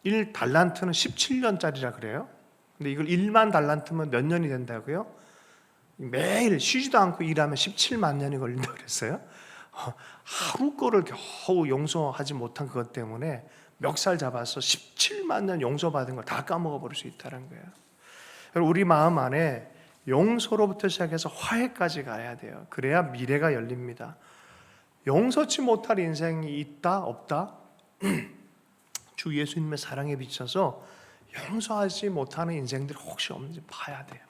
1달란트는 17년짜리라 그래요. 근데 이걸 1만 달란트면 몇 년이 된다고요? 매일 쉬지도 않고 일하면 17만 년이 걸린다고 그랬어요. 하루 거를 겨우 용서하지 못한 그것 때문에 멱살 잡아서 17만 년 용서받은 걸 다 까먹어 버릴 수 있다는 거예요. 우리 마음 안에 용서로부터 시작해서 화해까지 가야 돼요. 그래야 미래가 열립니다. 용서치 못할 인생이 있다 없다? 주 예수님의 사랑에 비춰서 용서하지 못하는 인생들이 혹시 없는지 봐야 돼요.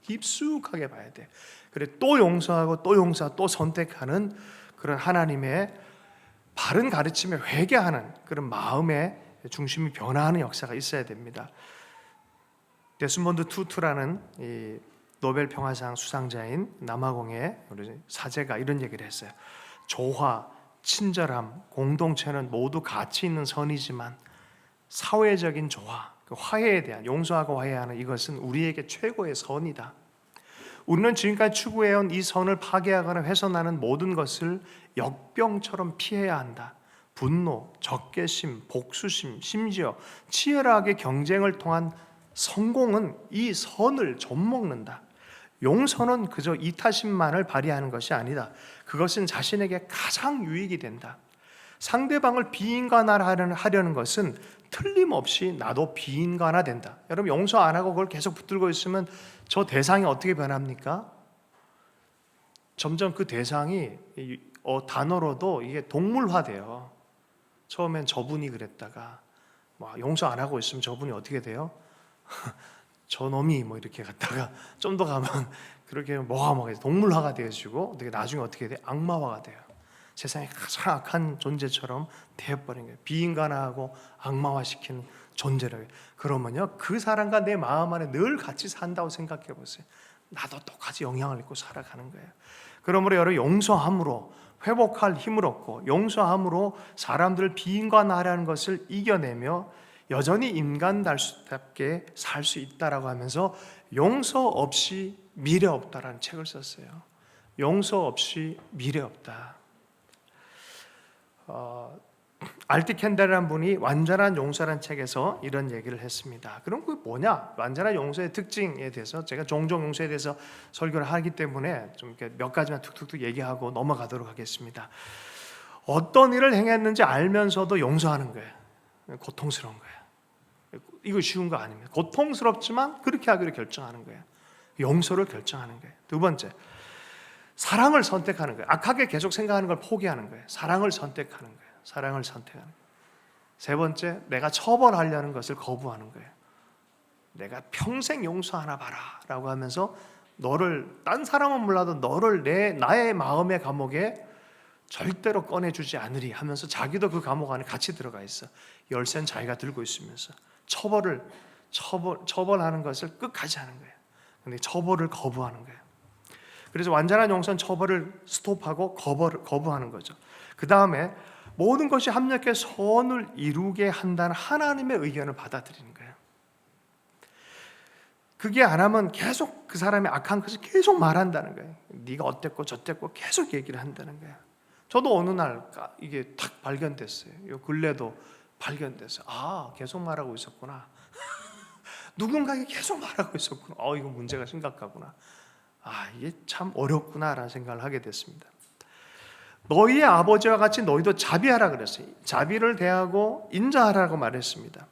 깊숙하게 봐야 돼요. 그래 또 용서하고 또 용서하고 또 선택하는 그런 하나님의 바른 가르침에 회개하는 그런 마음의 중심이 변화하는 역사가 있어야 됩니다. 데스몬드 투투라는 이 노벨 평화상 수상자인 남아공의 우리 사제가 이런 얘기를 했어요. 조화, 친절함, 공동체는 모두 가치 있는 선이지만 사회적인 조화, 그 화해에 대한 용서하고 화해하는 이것은 우리에게 최고의 선이다. 우리는 지금까지 추구해온 이 선을 파괴하거나 훼손하는 모든 것을 역병처럼 피해야 한다. 분노, 적개심, 복수심, 심지어 치열하게 경쟁을 통한 성공은 이 선을 좀먹는다. 용서는 그저 이타심만을 발휘하는 것이 아니다. 그것은 자신에게 가장 유익이 된다. 상대방을 비인간화하려는 것은 틀림없이 나도 비인간화된다. 여러분 용서 안 하고 그걸 계속 붙들고 있으면 저 대상이 어떻게 변합니까? 점점 그 대상이 단어로도 이게 동물화돼요. 처음엔 저분이 그랬다가 용서 안 하고 있으면 저분이 어떻게 돼요? 저놈이 이렇게 갔다가 좀 더 가면 그렇게 뭐가 동물화가 되어지고 나중에 어떻게 돼? 악마화가 돼요. 세상에 가장 악한 존재처럼 되어버린 거예요. 비인간화하고 악마화시키는 존재를. 그러면요 그 사람과 내 마음 안에 늘 같이 산다고 생각해 보세요. 나도 똑같이 영향을 입고 살아가는 거예요. 그러므로 여러분 용서함으로 회복할 힘을 얻고 용서함으로 사람들을 비인간화하려는 것을 이겨내며 여전히 인간답게 살 수 있다라고 하면서 용서 없이 미래 없다라는 책을 썼어요. 용서 없이 미래 없다. 알티 캔델이라는 분이 완전한 용서라는 책에서 이런 얘기를 했습니다. 그럼 그게 뭐냐? 완전한 용서의 특징에 대해서 제가 종종 용서에 대해서 설교를 하기 때문에 좀 이렇게 몇 가지만 툭툭툭 얘기하고 넘어가도록 하겠습니다. 어떤 일을 행했는지 알면서도 용서하는 거예요. 고통스러운 거예요. 이거 쉬운 거 아닙니다. 고통스럽지만 그렇게 하기로 결정하는 거예요. 용서를 결정하는 거예요. 두 번째, 사랑을 선택하는 거예요. 악하게 계속 생각하는 걸 포기하는 거예요. 사랑을 선택하는 거예요. 사랑을 선택하는 거예요. 세 번째, 내가 처벌하려는 것을 거부하는 거예요. 내가 평생 용서하나 봐라 라고 하면서 너를, 딴 사람은 몰라도 너를 나의 마음의 감옥에 절대로 꺼내주지 않으리 하면서 자기도 그 감옥 안에 같이 들어가 있어. 열쇠는 자기가 들고 있으면서 처벌하는 것을 끝까지 하는 거예요. 근데 처벌을 거부하는 거예요. 그래서 완전한 용서는 처벌을 스톱하고 거부하는 거죠. 그 다음에 모든 것이 합력해 선을 이루게 한다는 하나님의 의견을 받아들이는 거예요. 그게 안 하면 계속 그 사람의 악한 것을 계속 말한다는 거예요. 네가 어땠고 저땠고 계속 얘기를 한다는 거예요. 저도 어느 날 이게 탁 발견됐어요. 요 근래도 발견됐어요. 계속 말하고 있었구나. 누군가에게 계속 말하고 있었구나. 이거 문제가 심각하구나. 이게 참 어렵구나라는 생각을 하게 됐습니다. 너희의 아버지와 같이 너희도 자비하라 그랬어요. 자비를 대하고 인자하라고 말했습니다.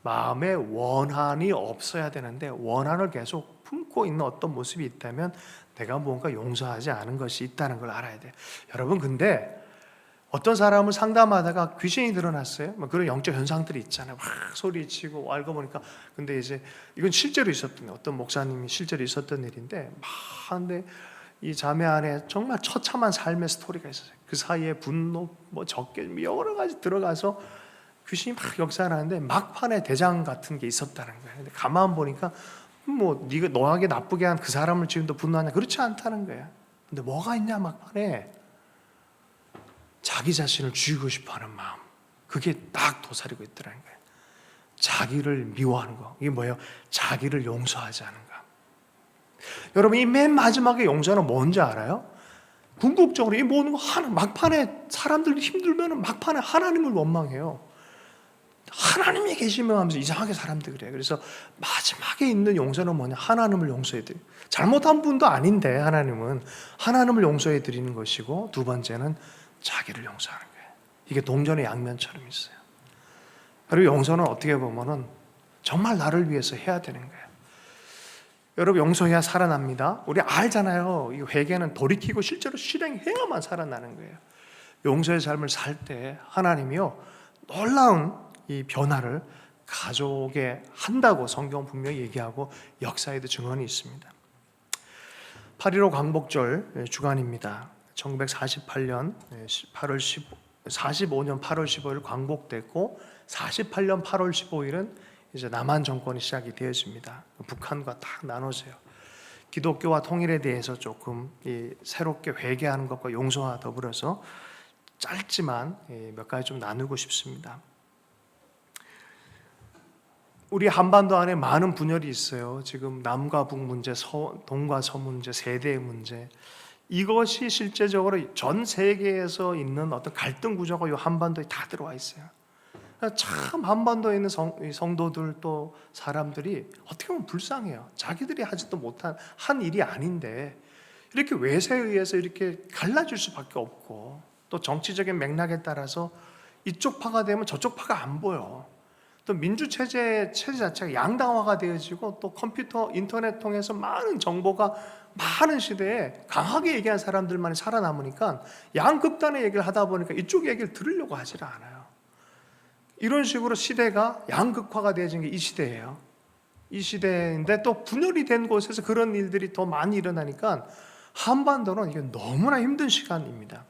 마음에 원한이 없어야 되는데 원한을 계속 품고 있는 어떤 모습이 있다면 내가 뭔가 용서하지 않은 것이 있다는 걸 알아야 돼요. 여러분 근데 어떤 사람을 상담하다가 귀신이 드러났어요. 그런 영적 현상들이 있잖아요. 막 소리치고 알고 보니까 근데 이제 이건 실제로 있었던 어떤 목사님이 실제로 있었던 일인데 근데 이 자매 안에 정말 처참한 삶의 스토리가 있었어요. 그 사이에 분노, 적개 여러 가지 들어가서 귀신이 막 역사하는데 막판에 대장 같은 게 있었다는 거예요. 근데 가만 보니까 네가 너에게 나쁘게 한 그 사람을 지금도 분노하냐? 그렇지 않다는 거예요. 근데 뭐가 있냐 막판에 자기 자신을 죽이고 싶어하는 마음. 그게 딱 도사리고 있더라는 거예요. 자기를 미워하는 거. 이게 뭐예요? 자기를 용서하지 않은 거. 여러분, 이 맨 마지막에 용서는 뭔지 알아요? 궁극적으로 이 모든 거 막판에 사람들 힘들면 막판에 하나님을 원망해요. 하나님이 계시면 하면서 이상하게 사람들 그래요. 그래서 마지막에 있는 용서는 뭐냐? 하나님을 용서해 드려요. 잘못한 분도 아닌데 하나님을 용서해 드리는 것이고, 두 번째는 자기를 용서하는 거예요. 이게 동전의 양면처럼 있어요. 그리고 용서는 어떻게 보면은 정말 나를 위해서 해야 되는 거예요. 여러분, 용서해야 살아납니다. 우리 알잖아요. 이 회개는 돌이키고 실제로 실행해야만 살아나는 거예요. 용서의 삶을 살 때 하나님이요, 놀라운 이 변화를 가져오게 한다고 성경 분명히 얘기하고 역사에도 증언이 있습니다. 8.15 광복절 주간입니다. 1945년 8월 15일 광복됐고, 48년 8월 15일은 이제 남한 정권이 시작이 되어집니다. 북한과 딱 나눠져요. 기독교와 통일에 대해서 조금 새롭게 회개하는 것과 용서와 더불어서 짧지만 몇 가지 좀 나누고 싶습니다. 우리 한반도 안에 많은 분열이 있어요. 지금 남과 북 문제, 동과 서 문제, 세대의 문제. 이것이 실제적으로 전 세계에서 있는 어떤 갈등 구조가 이 한반도에 다 들어와 있어요. 참 한반도에 있는 성도들 또 사람들이 어떻게 보면 불쌍해요. 자기들이 하지도 못한 한 일이 아닌데 이렇게 외세에 의해서 이렇게 갈라질 수밖에 없고, 또 정치적인 맥락에 따라서 이쪽 파가 되면 저쪽 파가 안 보여. 또 민주체제 자체가 양당화가 되어지고, 또 컴퓨터, 인터넷 통해서 많은 정보가 많은 시대에 강하게 얘기한 사람들만이 살아남으니까 양극단의 얘기를 하다 보니까 이쪽 얘기를 들으려고 하질 않아요. 이런 식으로 시대가 양극화가 되어진 게 이 시대예요. 이 시대인데 또 분열이 된 곳에서 그런 일들이 더 많이 일어나니까 한반도는 이게 너무나 힘든 시간입니다.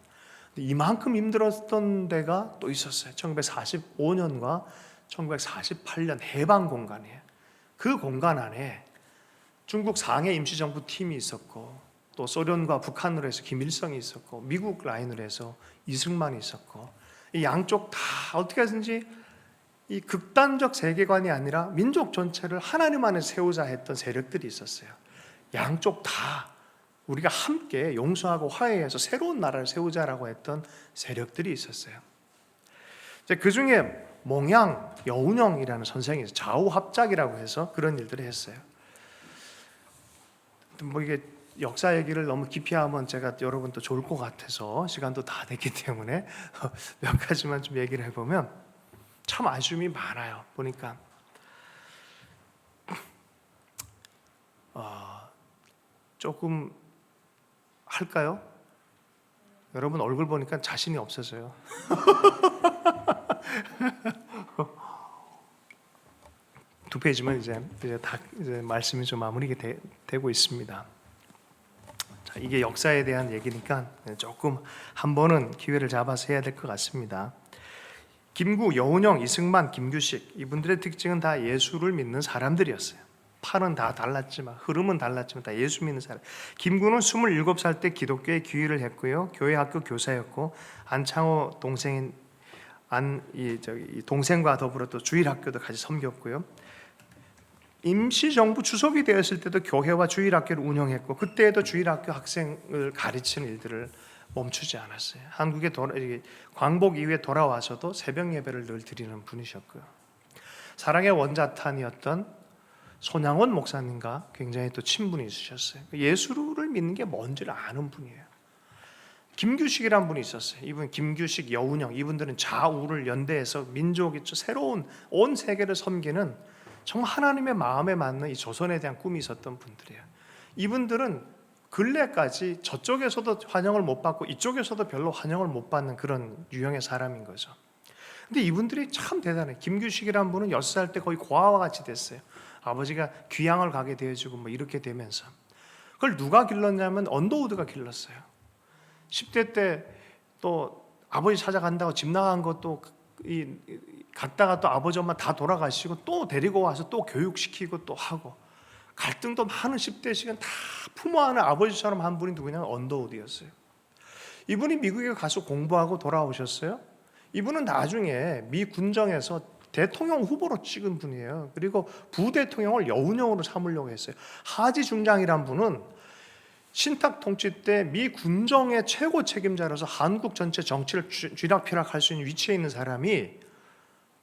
이만큼 힘들었던 데가 또 있었어요. 1945년과 1948년 해방 공간이에요. 그 공간 안에 중국 상해 임시정부 팀이 있었고, 또 소련과 북한으로 해서 김일성이 있었고, 미국 라인으로 해서 이승만이 있었고, 이 양쪽 다 어떻게 해서든지 이 극단적 세계관이 아니라 민족 전체를 하나님 안에 세우자 했던 세력들이 있었어요. 양쪽 다 우리가 함께 용서하고 화해해서 새로운 나라를 세우자라고 했던 세력들이 있었어요. 그 중에 몽양 여운형이라는 선생이 있어요. 좌우합작이라고 해서 그런 일들을 했어요. 뭐 이게 역사 얘기를 너무 깊이 하면 제가 여러분도 좋을 것 같아서 시간도 다 됐기 때문에 몇 가지만 좀 얘기를 해보면 참 아쉬움이 많아요. 보니까 조금 할까요? 여러분 얼굴 보니까 자신이 없어서요. 두 페이지만 이제 말씀이 좀 마무리가 되고 있습니다. 자, 이게 역사에 대한 얘기니까 조금 한 번은 기회를 잡아서 해야 될 것 같습니다. 김구, 여운형, 이승만, 김규식, 이분들의 특징은 다 예수를 믿는 사람들이었어요. 판은 다 달랐지만, 흐름은 달랐지만 다 예수 믿는 사람. 김구는 27살 때 기독교에 귀의를 했고요, 교회 학교 교사였고, 안창호 동생인 동생과 더불어 또 주일학교도 같이 섬겼고요. 임시정부 주석이 되었을 때도 교회와 주일학교를 운영했고, 그때에도 주일학교 학생을 가르치는 일들을 멈추지 않았어요. 한국에 광복 이후에 돌아와서도 새벽 예배를 늘 드리는 분이셨고요. 사랑의 원자탄이었던 손양원 목사님과 굉장히 또 친분이 있으셨어요. 예수를 믿는 게 뭔지를 아는 분이에요. 김규식이라는 분이 있었어요. 이분 김규식, 여운형, 이분들은 좌우를 연대해서 민족이 새로운 온 세계를 섬기는 정말 하나님의 마음에 맞는 이 조선에 대한 꿈이 있었던 분들이에요. 이분들은 근래까지 저쪽에서도 환영을 못 받고 이쪽에서도 별로 환영을 못 받는 그런 유형의 사람인 거죠. 근데 이분들이 참 대단해요. 김규식이라는 분은 6살 때 거의 고아와 같이 됐어요. 아버지가 귀향을 가게 되어지고 뭐 이렇게 되면서. 그걸 누가 길렀냐면 언더우드가 길렀어요. 10대 때 또 아버지 찾아간다고 집 나간 것도 갔다가 또 아버지 엄마 다 돌아가시고 또 데리고 와서 또 교육시키고 또 하고, 갈등도 많은 10대 시간 다 품어안은 아버지처럼 한 분이 누구냐면 언더우드였어요. 이분이 미국에 가서 공부하고 돌아오셨어요. 이분은 나중에 미 군정에서 대통령 후보로 찍은 분이에요. 그리고 부대통령을 여운형으로 삼으려고 했어요. 하지 중장이란 분은 신탁 통치 때 미 군정의 최고 책임자로서 한국 전체 정치를 쥐락펴락할 수 있는 위치에 있는 사람이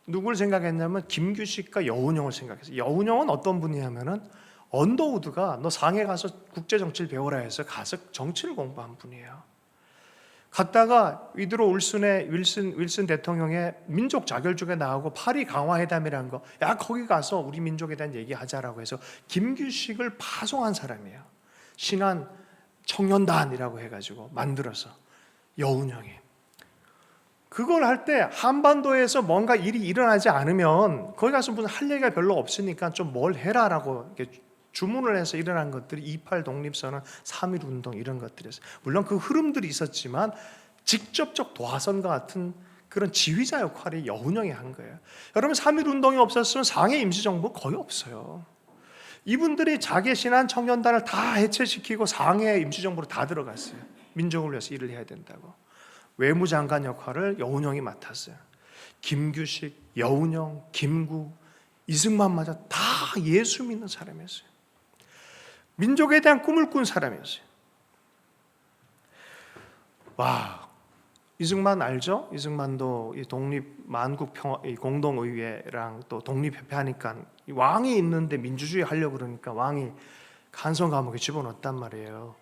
누굴 생각했냐면 김규식과 여운형을 생각했어요. 여운형은 어떤 분이냐면은 언더우드가 너 상해 가서 국제 정치를 배워라 해서 가서 정치를 공부한 분이에요. 갔다가 위드로 윌슨 대통령의 민족 자결쪽에 나오고 파리 강화회담이라는 거, 야 거기 가서 우리 민족에 대한 얘기하자라고 해서 김규식을 파송한 사람이에요. 신한 청년단이라고 해가지고 만들어서 여운형이 그걸 할 때 한반도에서 뭔가 일이 일어나지 않으면 거기 가서 무슨 할 얘기가 별로 없으니까 좀 뭘 해라라고 이렇게 주문을 해서 일어난 것들이 28 독립선언, 3.1 운동 이런 것들이었어요. 물론 그 흐름들이 있었지만 직접적 도화선과 같은 그런 지휘자 역할이 여운형이 한 거예요. 여러분 3.1 운동이 없었으면 상해 임시정부 거의 없어요. 이분들이 자기 신한 청년단을 다 해체시키고 상해 임시정부로 다 들어갔어요. 민족을 위해서 일을 해야 된다고. 외무장관 역할을 여운형이 맡았어요. 김규식, 여운형, 김구, 이승만마저 다 예수 믿는 사람이었어요. 민족에 대한 꿈을 꾼 사람이었어요. 와, 이승만 알죠? 이승만도 이 독립 만국 평화 공동의회랑 또 독립협회 하니까 왕이 있는데 민주주의 하려고 그러니까 왕이 간성 감옥에 집어넣었단 말이에요.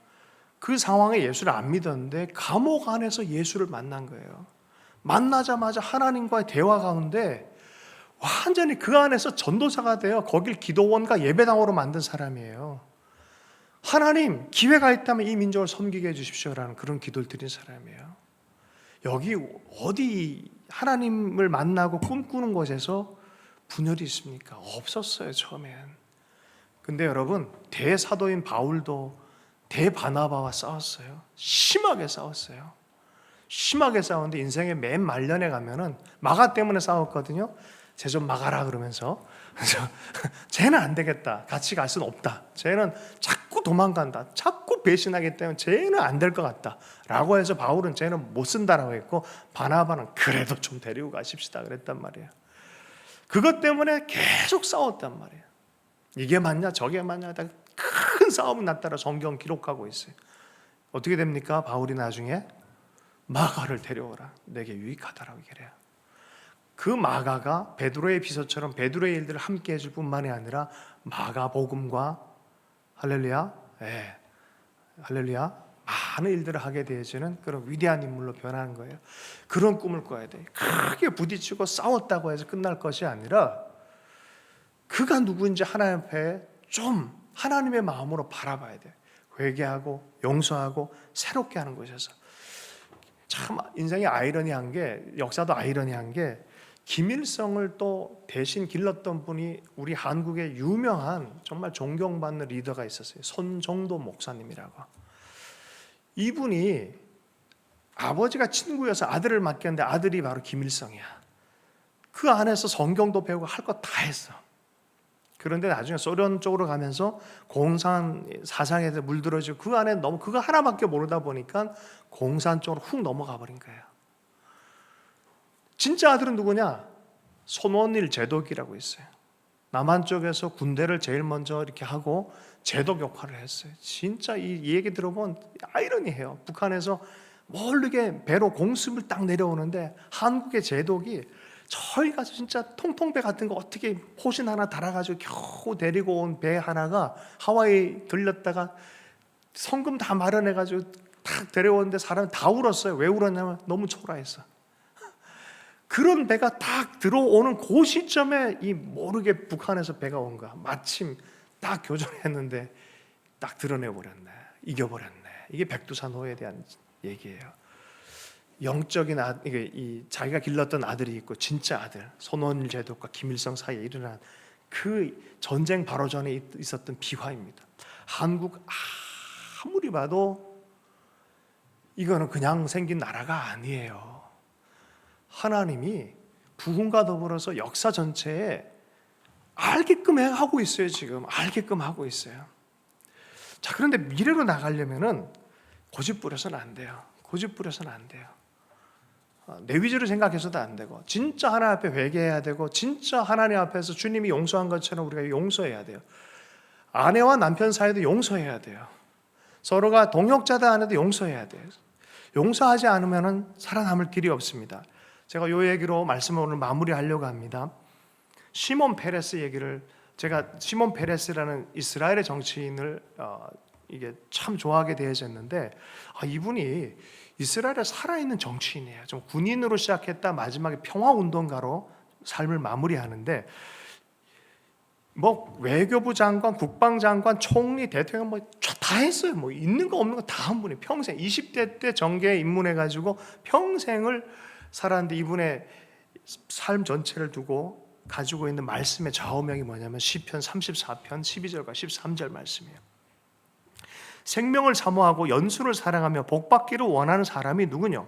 그 상황에 예수를 안 믿었는데 감옥 안에서 예수를 만난 거예요. 만나자마자 하나님과의 대화 가운데 완전히 그 안에서 전도사가 되어 거길 기도원과 예배당으로 만든 사람이에요. 하나님, 기회가 있다면 이 민족을 섬기게 해주십시오라는 그런 기도를 드린 사람이에요. 여기 어디 하나님을 만나고 꿈꾸는 곳에서 분열이 있습니까? 없었어요, 처음엔. 근데 여러분, 대사도인 바울도 대바나바와 싸웠어요. 심하게 싸웠어요. 심하게 싸웠는데 인생의 맨 말년에 가면은 마가 때문에 싸웠거든요. 쟤 좀 막아라 그러면서 그래서 쟤는 안 되겠다. 같이 갈 수는 없다. 쟤는 자꾸 도망간다. 자꾸 배신하기 때문에 쟤는 안 될 것 같다. 라고 해서 바울은 쟤는 못 쓴다라고 했고 바나바는 그래도 좀 데리고 가십시다 그랬단 말이에요. 그것 때문에 계속 싸웠단 말이에요. 이게 맞냐 저게 맞냐 큰 싸움이 났다라 성경 기록하고 있어요. 어떻게 됩니까? 바울이 나중에 마가를 데려오라. 내게 유익하다라고 얘기해요. 그 마가가 베드로의 비서처럼 베드로의 일들을 함께 해줄 뿐만이 아니라 마가복음과 할렐루야, 할렐루야, 많은 일들을 하게 되어지는 그런 위대한 인물로 변하는 거예요. 그런 꿈을 꿔야 돼. 크게 부딪히고 싸웠다고 해서 끝날 것이 아니라 그가 누구인지 하나님 앞에 좀 하나님의 마음으로 바라봐야 돼. 회개하고 용서하고 새롭게 하는 곳에서. 참 인생이 아이러니한 게, 역사도 아이러니한 게 김일성을 또 대신 길렀던 분이 우리 한국의 유명한 정말 존경받는 리더가 있었어요. 손정도 목사님이라고. 이분이 아버지가 친구여서 아들을 맡겼는데 아들이 바로 김일성이야. 그 안에서 성경도 배우고 할 것 다 했어. 그런데 나중에 소련 쪽으로 가면서 공산 사상에 물들어지고 그 안에 너무 그거 하나밖에 모르다 보니까 공산 쪽으로 훅 넘어가 버린 거예요. 진짜 아들은 누구냐? 손원일 제독이라고 있어요. 남한 쪽에서 군대를 제일 먼저 이렇게 하고 제독 역할을 했어요. 진짜 이 얘기 들어보면 아이러니해요. 북한에서 모르게 배로 공습을 딱 내려오는데 한국의 제독이 저희 가서 진짜 통통배 같은 거 어떻게 포신 하나 달아가지고 겨우 데리고 온 배 하나가 하와이 들렸다가 성금 다 마련해가지고 탁 데려오는데 사람이 다 울었어요. 왜 울었냐면 너무 초라했어. 그런 배가 딱 들어오는 그 시점에 이 모르게 북한에서 배가 온 거야. 마침 딱 교전했는데 딱 드러내버렸네. 이겨버렸네. 이게 백두산호에 대한 얘기예요. 영적인 이게 이 자기가 길렀던 아들이 있고 진짜 아들 손원일 제독과 김일성 사이에 일어난 그 전쟁 바로 전에 있었던 비화입니다. 한국 아무리 봐도 이거는 그냥 생긴 나라가 아니에요. 하나님이 부흥과 더불어서 역사 전체에 알게끔 하고 있어요. 지금 알게끔 하고 있어요. 자, 그런데 미래로 나가려면은 고집 부려서는 안 돼요. 고집 부려서는 안 돼요. 내 위주로 생각해서도 안 되고 진짜 하나님 앞에 회개해야 되고 진짜 하나님 앞에서 주님이 용서한 것처럼 우리가 용서해야 돼요. 아내와 남편 사이도 용서해야 돼요. 서로가 동역자다 안에도 용서해야 돼요. 용서하지 않으면 살아남을 길이 없습니다. 제가 이 얘기로 말씀을 오늘 마무리하려고 합니다. 시몬 페레스 얘기를, 제가 시몬 페레스라는 이스라엘의 정치인을 이게 참 좋아하게 되어졌는데, 이분이 이스라엘에 살아있는 정치인이에요. 좀 군인으로 시작했다 마지막에 평화운동가로 삶을 마무리하는데, 뭐 외교부 장관, 국방장관, 총리, 대통령 뭐 다 했어요. 뭐 있는 거 없는 거 다 한 분이 평생 20대 때 정계에 입문해가지고 평생을 살았는데, 이분의 삶 전체를 두고 가지고 있는 말씀의 좌우명이 뭐냐면 시편 34편 12절과 13절 말씀이에요. 생명을 사모하고 연수를 사랑하며 복받기를 원하는 사람이 누구냐?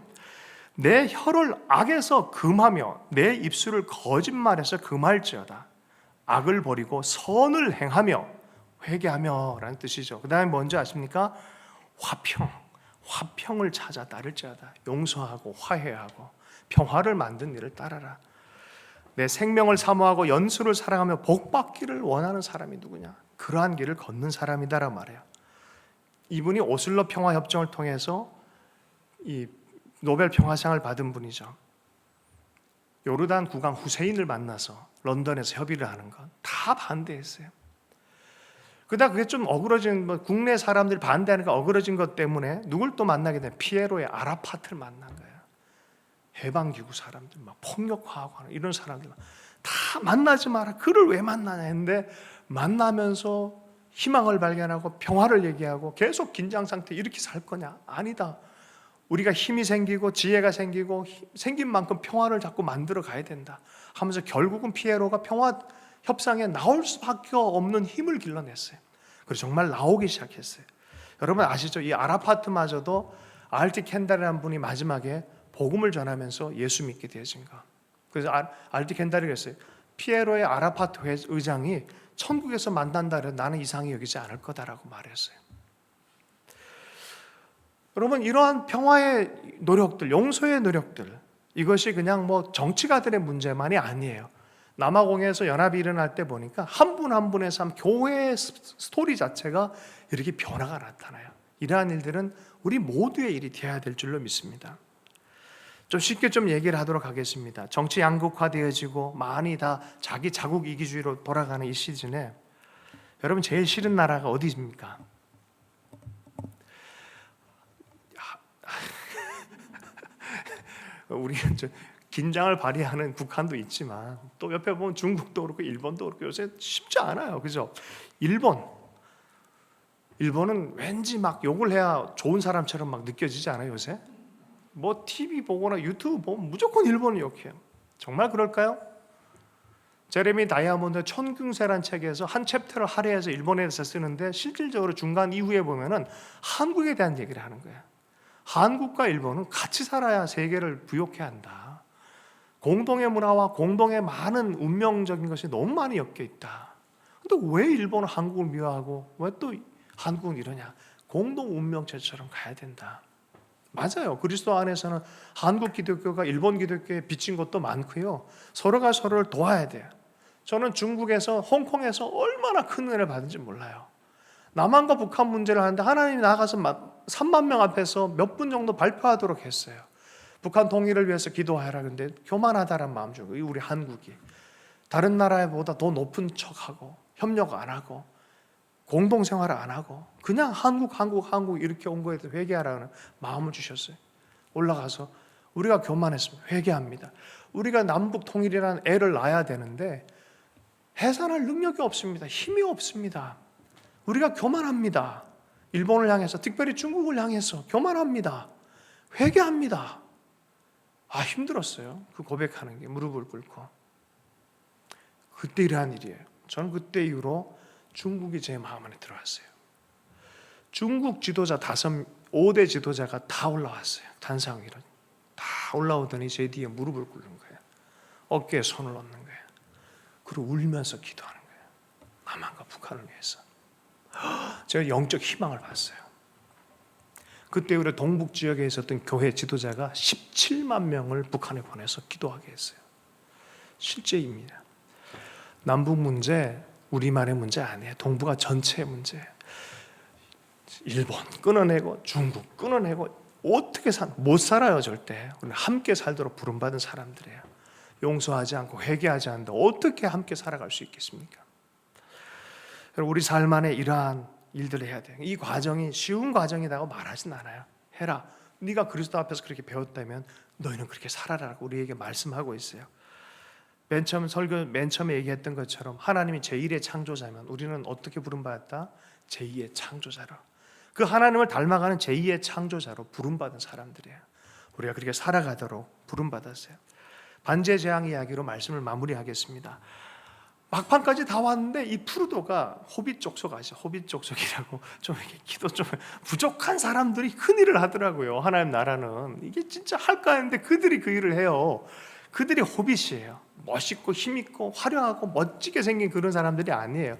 내 혀를 악에서 금하며 내 입술을 거짓말에서 금할지어다. 악을 버리고 선을 행하며 회개하며 라는 뜻이죠. 그 다음에 뭔지 아십니까? 화평을 찾아 따를지어다. 용서하고 화해하고 평화를 만든 일을 따라라. 내 생명을 사모하고 연수를 사랑하며 복받기를 원하는 사람이 누구냐? 그러한 길을 걷는 사람이다라고 말해요. 이분이 오슬로 평화협정을 통해서 이 노벨 평화상을 받은 분이죠. 요르단 국왕 후세인을 만나서 런던에서 협의를 하는 건 다 반대했어요. 그러다 그게 좀 어그러진, 국내 사람들이 반대하니까 어그러진 것 때문에 누굴 또 만나게 돼? 피에로의 아라파트를 만난 거예요. 해방기구 사람들, 막 폭력화하고 하는 이런 사람들 다 만나지 마라. 그를 왜 만나냐 했는데, 만나면서 희망을 발견하고 평화를 얘기하고 계속 긴장 상태 이렇게 살 거냐? 아니다. 우리가 힘이 생기고 지혜가 생기고 생긴 만큼 평화를 자꾸 만들어 가야 된다 하면서 결국은 피에로가 평화 협상에 나올 수밖에 없는 힘을 길러냈어요. 그래서 정말 나오기 시작했어요. 여러분 아시죠? 이 아라파트마저도 알티 켄달이라는 분이 마지막에 복음을 전하면서 예수 믿게 되어진 거. 그래서 알티 켄달이 그랬어요. 피에로의 아라파트 의장이 천국에서 만난다 그래도 나는 이상히 여기지 않을 거다라고 말했어요. 여러분, 이러한 평화의 노력들, 용서의 노력들, 이것이 그냥 뭐 정치가들의 문제만이 아니에요. 남아공에서 연합이 일어날 때 보니까 한 분 한 분의 삶, 교회의 스토리 자체가 이렇게 변화가 나타나요. 이러한 일들은 우리 모두의 일이 되어야 될 줄로 믿습니다. 좀 쉽게 좀 얘기를 하도록 하겠습니다. 정치 양극화되어지고 많이 다 자기 자국 이기주의로 돌아가는 이 시즌에 여러분 제일 싫은 나라가 어디입니까? 우리는 긴장을 발휘하는 북한도 있지만 또 옆에 보면 중국도 그렇고 일본도 그렇고 요새 쉽지 않아요. 그죠? 일본은 왠지 막 욕을 해야 좋은 사람처럼 막 느껴지지 않아요, 요새? 뭐 TV 보거나 유튜브 보면 무조건 일본을 욕해요. 정말 그럴까요? 제레미 다이아몬드 천궁세란 책에서 한 챕터를 할애해서 일본에 대해서 쓰는데 실질적으로 중간 이후에 보면은 한국에 대한 얘기를 하는 거예요. 한국과 일본은 같이 살아야 세계를 부욕해야 한다. 공동의 문화와 공동의 많은 운명적인 것이 너무 많이 엮여 있다. 근데 왜 일본은 한국을 미워하고 왜 또 한국은 이러냐? 공동 운명체처럼 가야 된다. 맞아요. 그리스도 안에서는 한국 기독교가 일본 기독교에 비친 것도 많고요. 서로가 서로를 도와야 돼요. 저는 중국에서, 홍콩에서 얼마나 큰 은혜를 받은지 몰라요. 남한과 북한 문제를 하는데 하나님이 나가서 3만 명 앞에서 몇 분 정도 발표하도록 했어요. 북한 통일을 위해서 기도하라. 근데 교만하다는 마음 주고, 우리 한국이 다른 나라보다 더 높은 척하고 협력 안 하고 공동생활을 안 하고 그냥 한국 이렇게 온 거에 대해서 회개하라는 마음을 주셨어요. 올라가서 우리가 교만했습니다. 회개합니다. 우리가 남북 통일이라는 애를 낳아야 되는데 해산할 능력이 없습니다. 힘이 없습니다. 우리가 교만합니다. 일본을 향해서, 특별히 중국을 향해서 교만합니다. 회개합니다. 힘들었어요. 그 고백하는 게, 무릎을 꿇고. 그때 이러한 일이에요. 저는 그때 이후로 중국이 제 마음 안에 들어왔어요. 중국 지도자 5대 지도자가 다 올라왔어요. 단상위로 다 올라오더니 제 뒤에 무릎을 꿇는 거예요. 어깨에 손을 얹는 거예요. 그리고 울면서 기도하는 거예요. 남한과 북한을 위해서. 제가 영적 희망을 봤어요. 그때 우리 동북 지역에 있었던 교회 지도자가 17만 명을 북한에 보내서 기도하게 했어요. 실제입니다. 남북 문제 우리만의 문제 아니에요. 동북아 전체의 문제예요. 일본 끊어내고 중국 끊어내고 어떻게 못 살아요. 절대. 우리는 함께 살도록 부름받은 사람들이에요. 용서하지 않고 회개하지 않는데 어떻게 함께 살아갈 수 있겠습니까? 우리 삶 안에 이러한 일들을 해야 돼요. 이 과정이 쉬운 과정이라고 말하진 않아요. 해라. 네가 그리스도 앞에서 그렇게 배웠다면 너희는 그렇게 살아라라고 우리에게 말씀하고 있어요. 맨 처음에 얘기했던 것처럼 하나님이 제1의 창조자면 우리는 어떻게 부름받았다? 제2의 창조자로. 그 하나님을 닮아가는 제2의 창조자로 부름받은 사람들이에요. 우리가 그렇게 살아가도록 부름받았어요. 반지의 제왕 이야기로 말씀을 마무리하겠습니다. 막판까지 다 왔는데 이 프루도가 호빗 족속 아시죠? 호빗 족속이라고 좀 이렇게 기도 좀 부족한 사람들이 큰 일을 하더라고요. 하나님 나라는 이게 진짜 할까 했는데 그들이 그 일을 해요. 그들이 호빗이에요. 멋있고 힘있고 화려하고 멋지게 생긴 그런 사람들이 아니에요.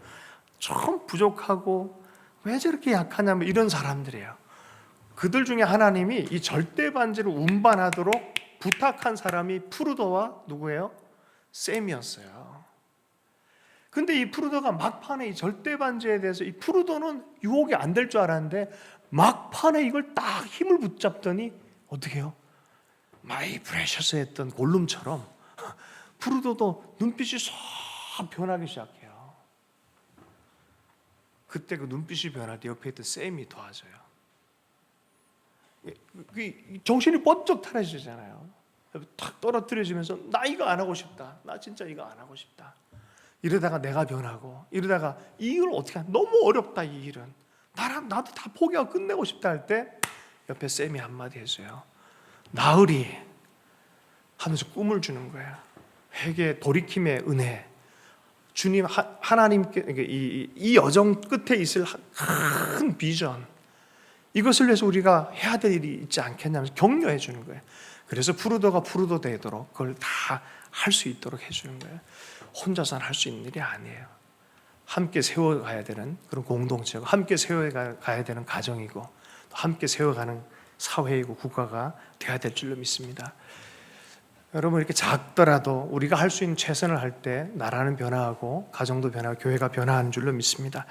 좀 부족하고 왜 저렇게 약하냐면 이런 사람들이에요. 그들 중에 하나님이 이 절대 반지를 운반하도록 부탁한 사람이 프루도와 누구예요? 셈이었어요. 근데 이 프루도가 막판에 이 절대 반지에 대해서 이 프루도는 유혹이 안 될 줄 알았는데 막판에 이걸 딱 힘을 붙잡더니 어떻게 해요? 마이 프레셔스 했던 골룸처럼 프루도도 눈빛이 싹 변하기 시작해요. 그때 그 눈빛이 변할 때 옆에 있던 샘이 도와줘요. 정신이 번쩍 차려지잖아요. 탁 떨어뜨려지면서 나 이거 안 하고 싶다. 나 진짜 이거 안 하고 싶다. 이러다가 내가 변하고 이러다가 이 일을 어떻게 하냐. 너무 어렵다 이 일은. 나도 다 포기하고 끝내고 싶다 할 때 옆에 샘이 한마디 해줘요. 나으리 하면서 꿈을 주는 거예요. 회개 돌이킴의 은혜. 주님 하나님께 이 여정 끝에 있을 큰 비전 이것을 위해서 우리가 해야 될 일이 있지 않겠냐면서 격려해 주는 거예요. 그래서 프루도가 프루도 되도록 그걸 다 할 수 있도록 해주는 거예요. 혼자서는 할 수 있는 일이 아니에요. 함께 세워가야 되는 그런 공동체고 함께 세워가야 되는 가정이고 함께 세워가는 사회이고 국가가 되어야 될 줄로 믿습니다. 여러분 이렇게 작더라도 우리가 할 수 있는 최선을 할 때 나라는 변화하고 가정도 변화하고 교회가 변화하는 줄로 믿습니다.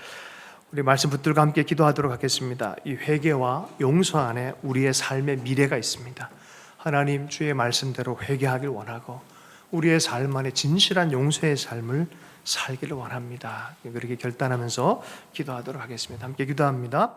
우리 말씀 붙들고 함께 기도하도록 하겠습니다. 이 회개와 용서 안에 우리의 삶의 미래가 있습니다. 하나님 주의 말씀대로 회개하길 원하고 우리의 삶 안에 진실한 용서의 삶을 살기를 원합니다. 그렇게 결단하면서 기도하도록 하겠습니다. 함께 기도합니다.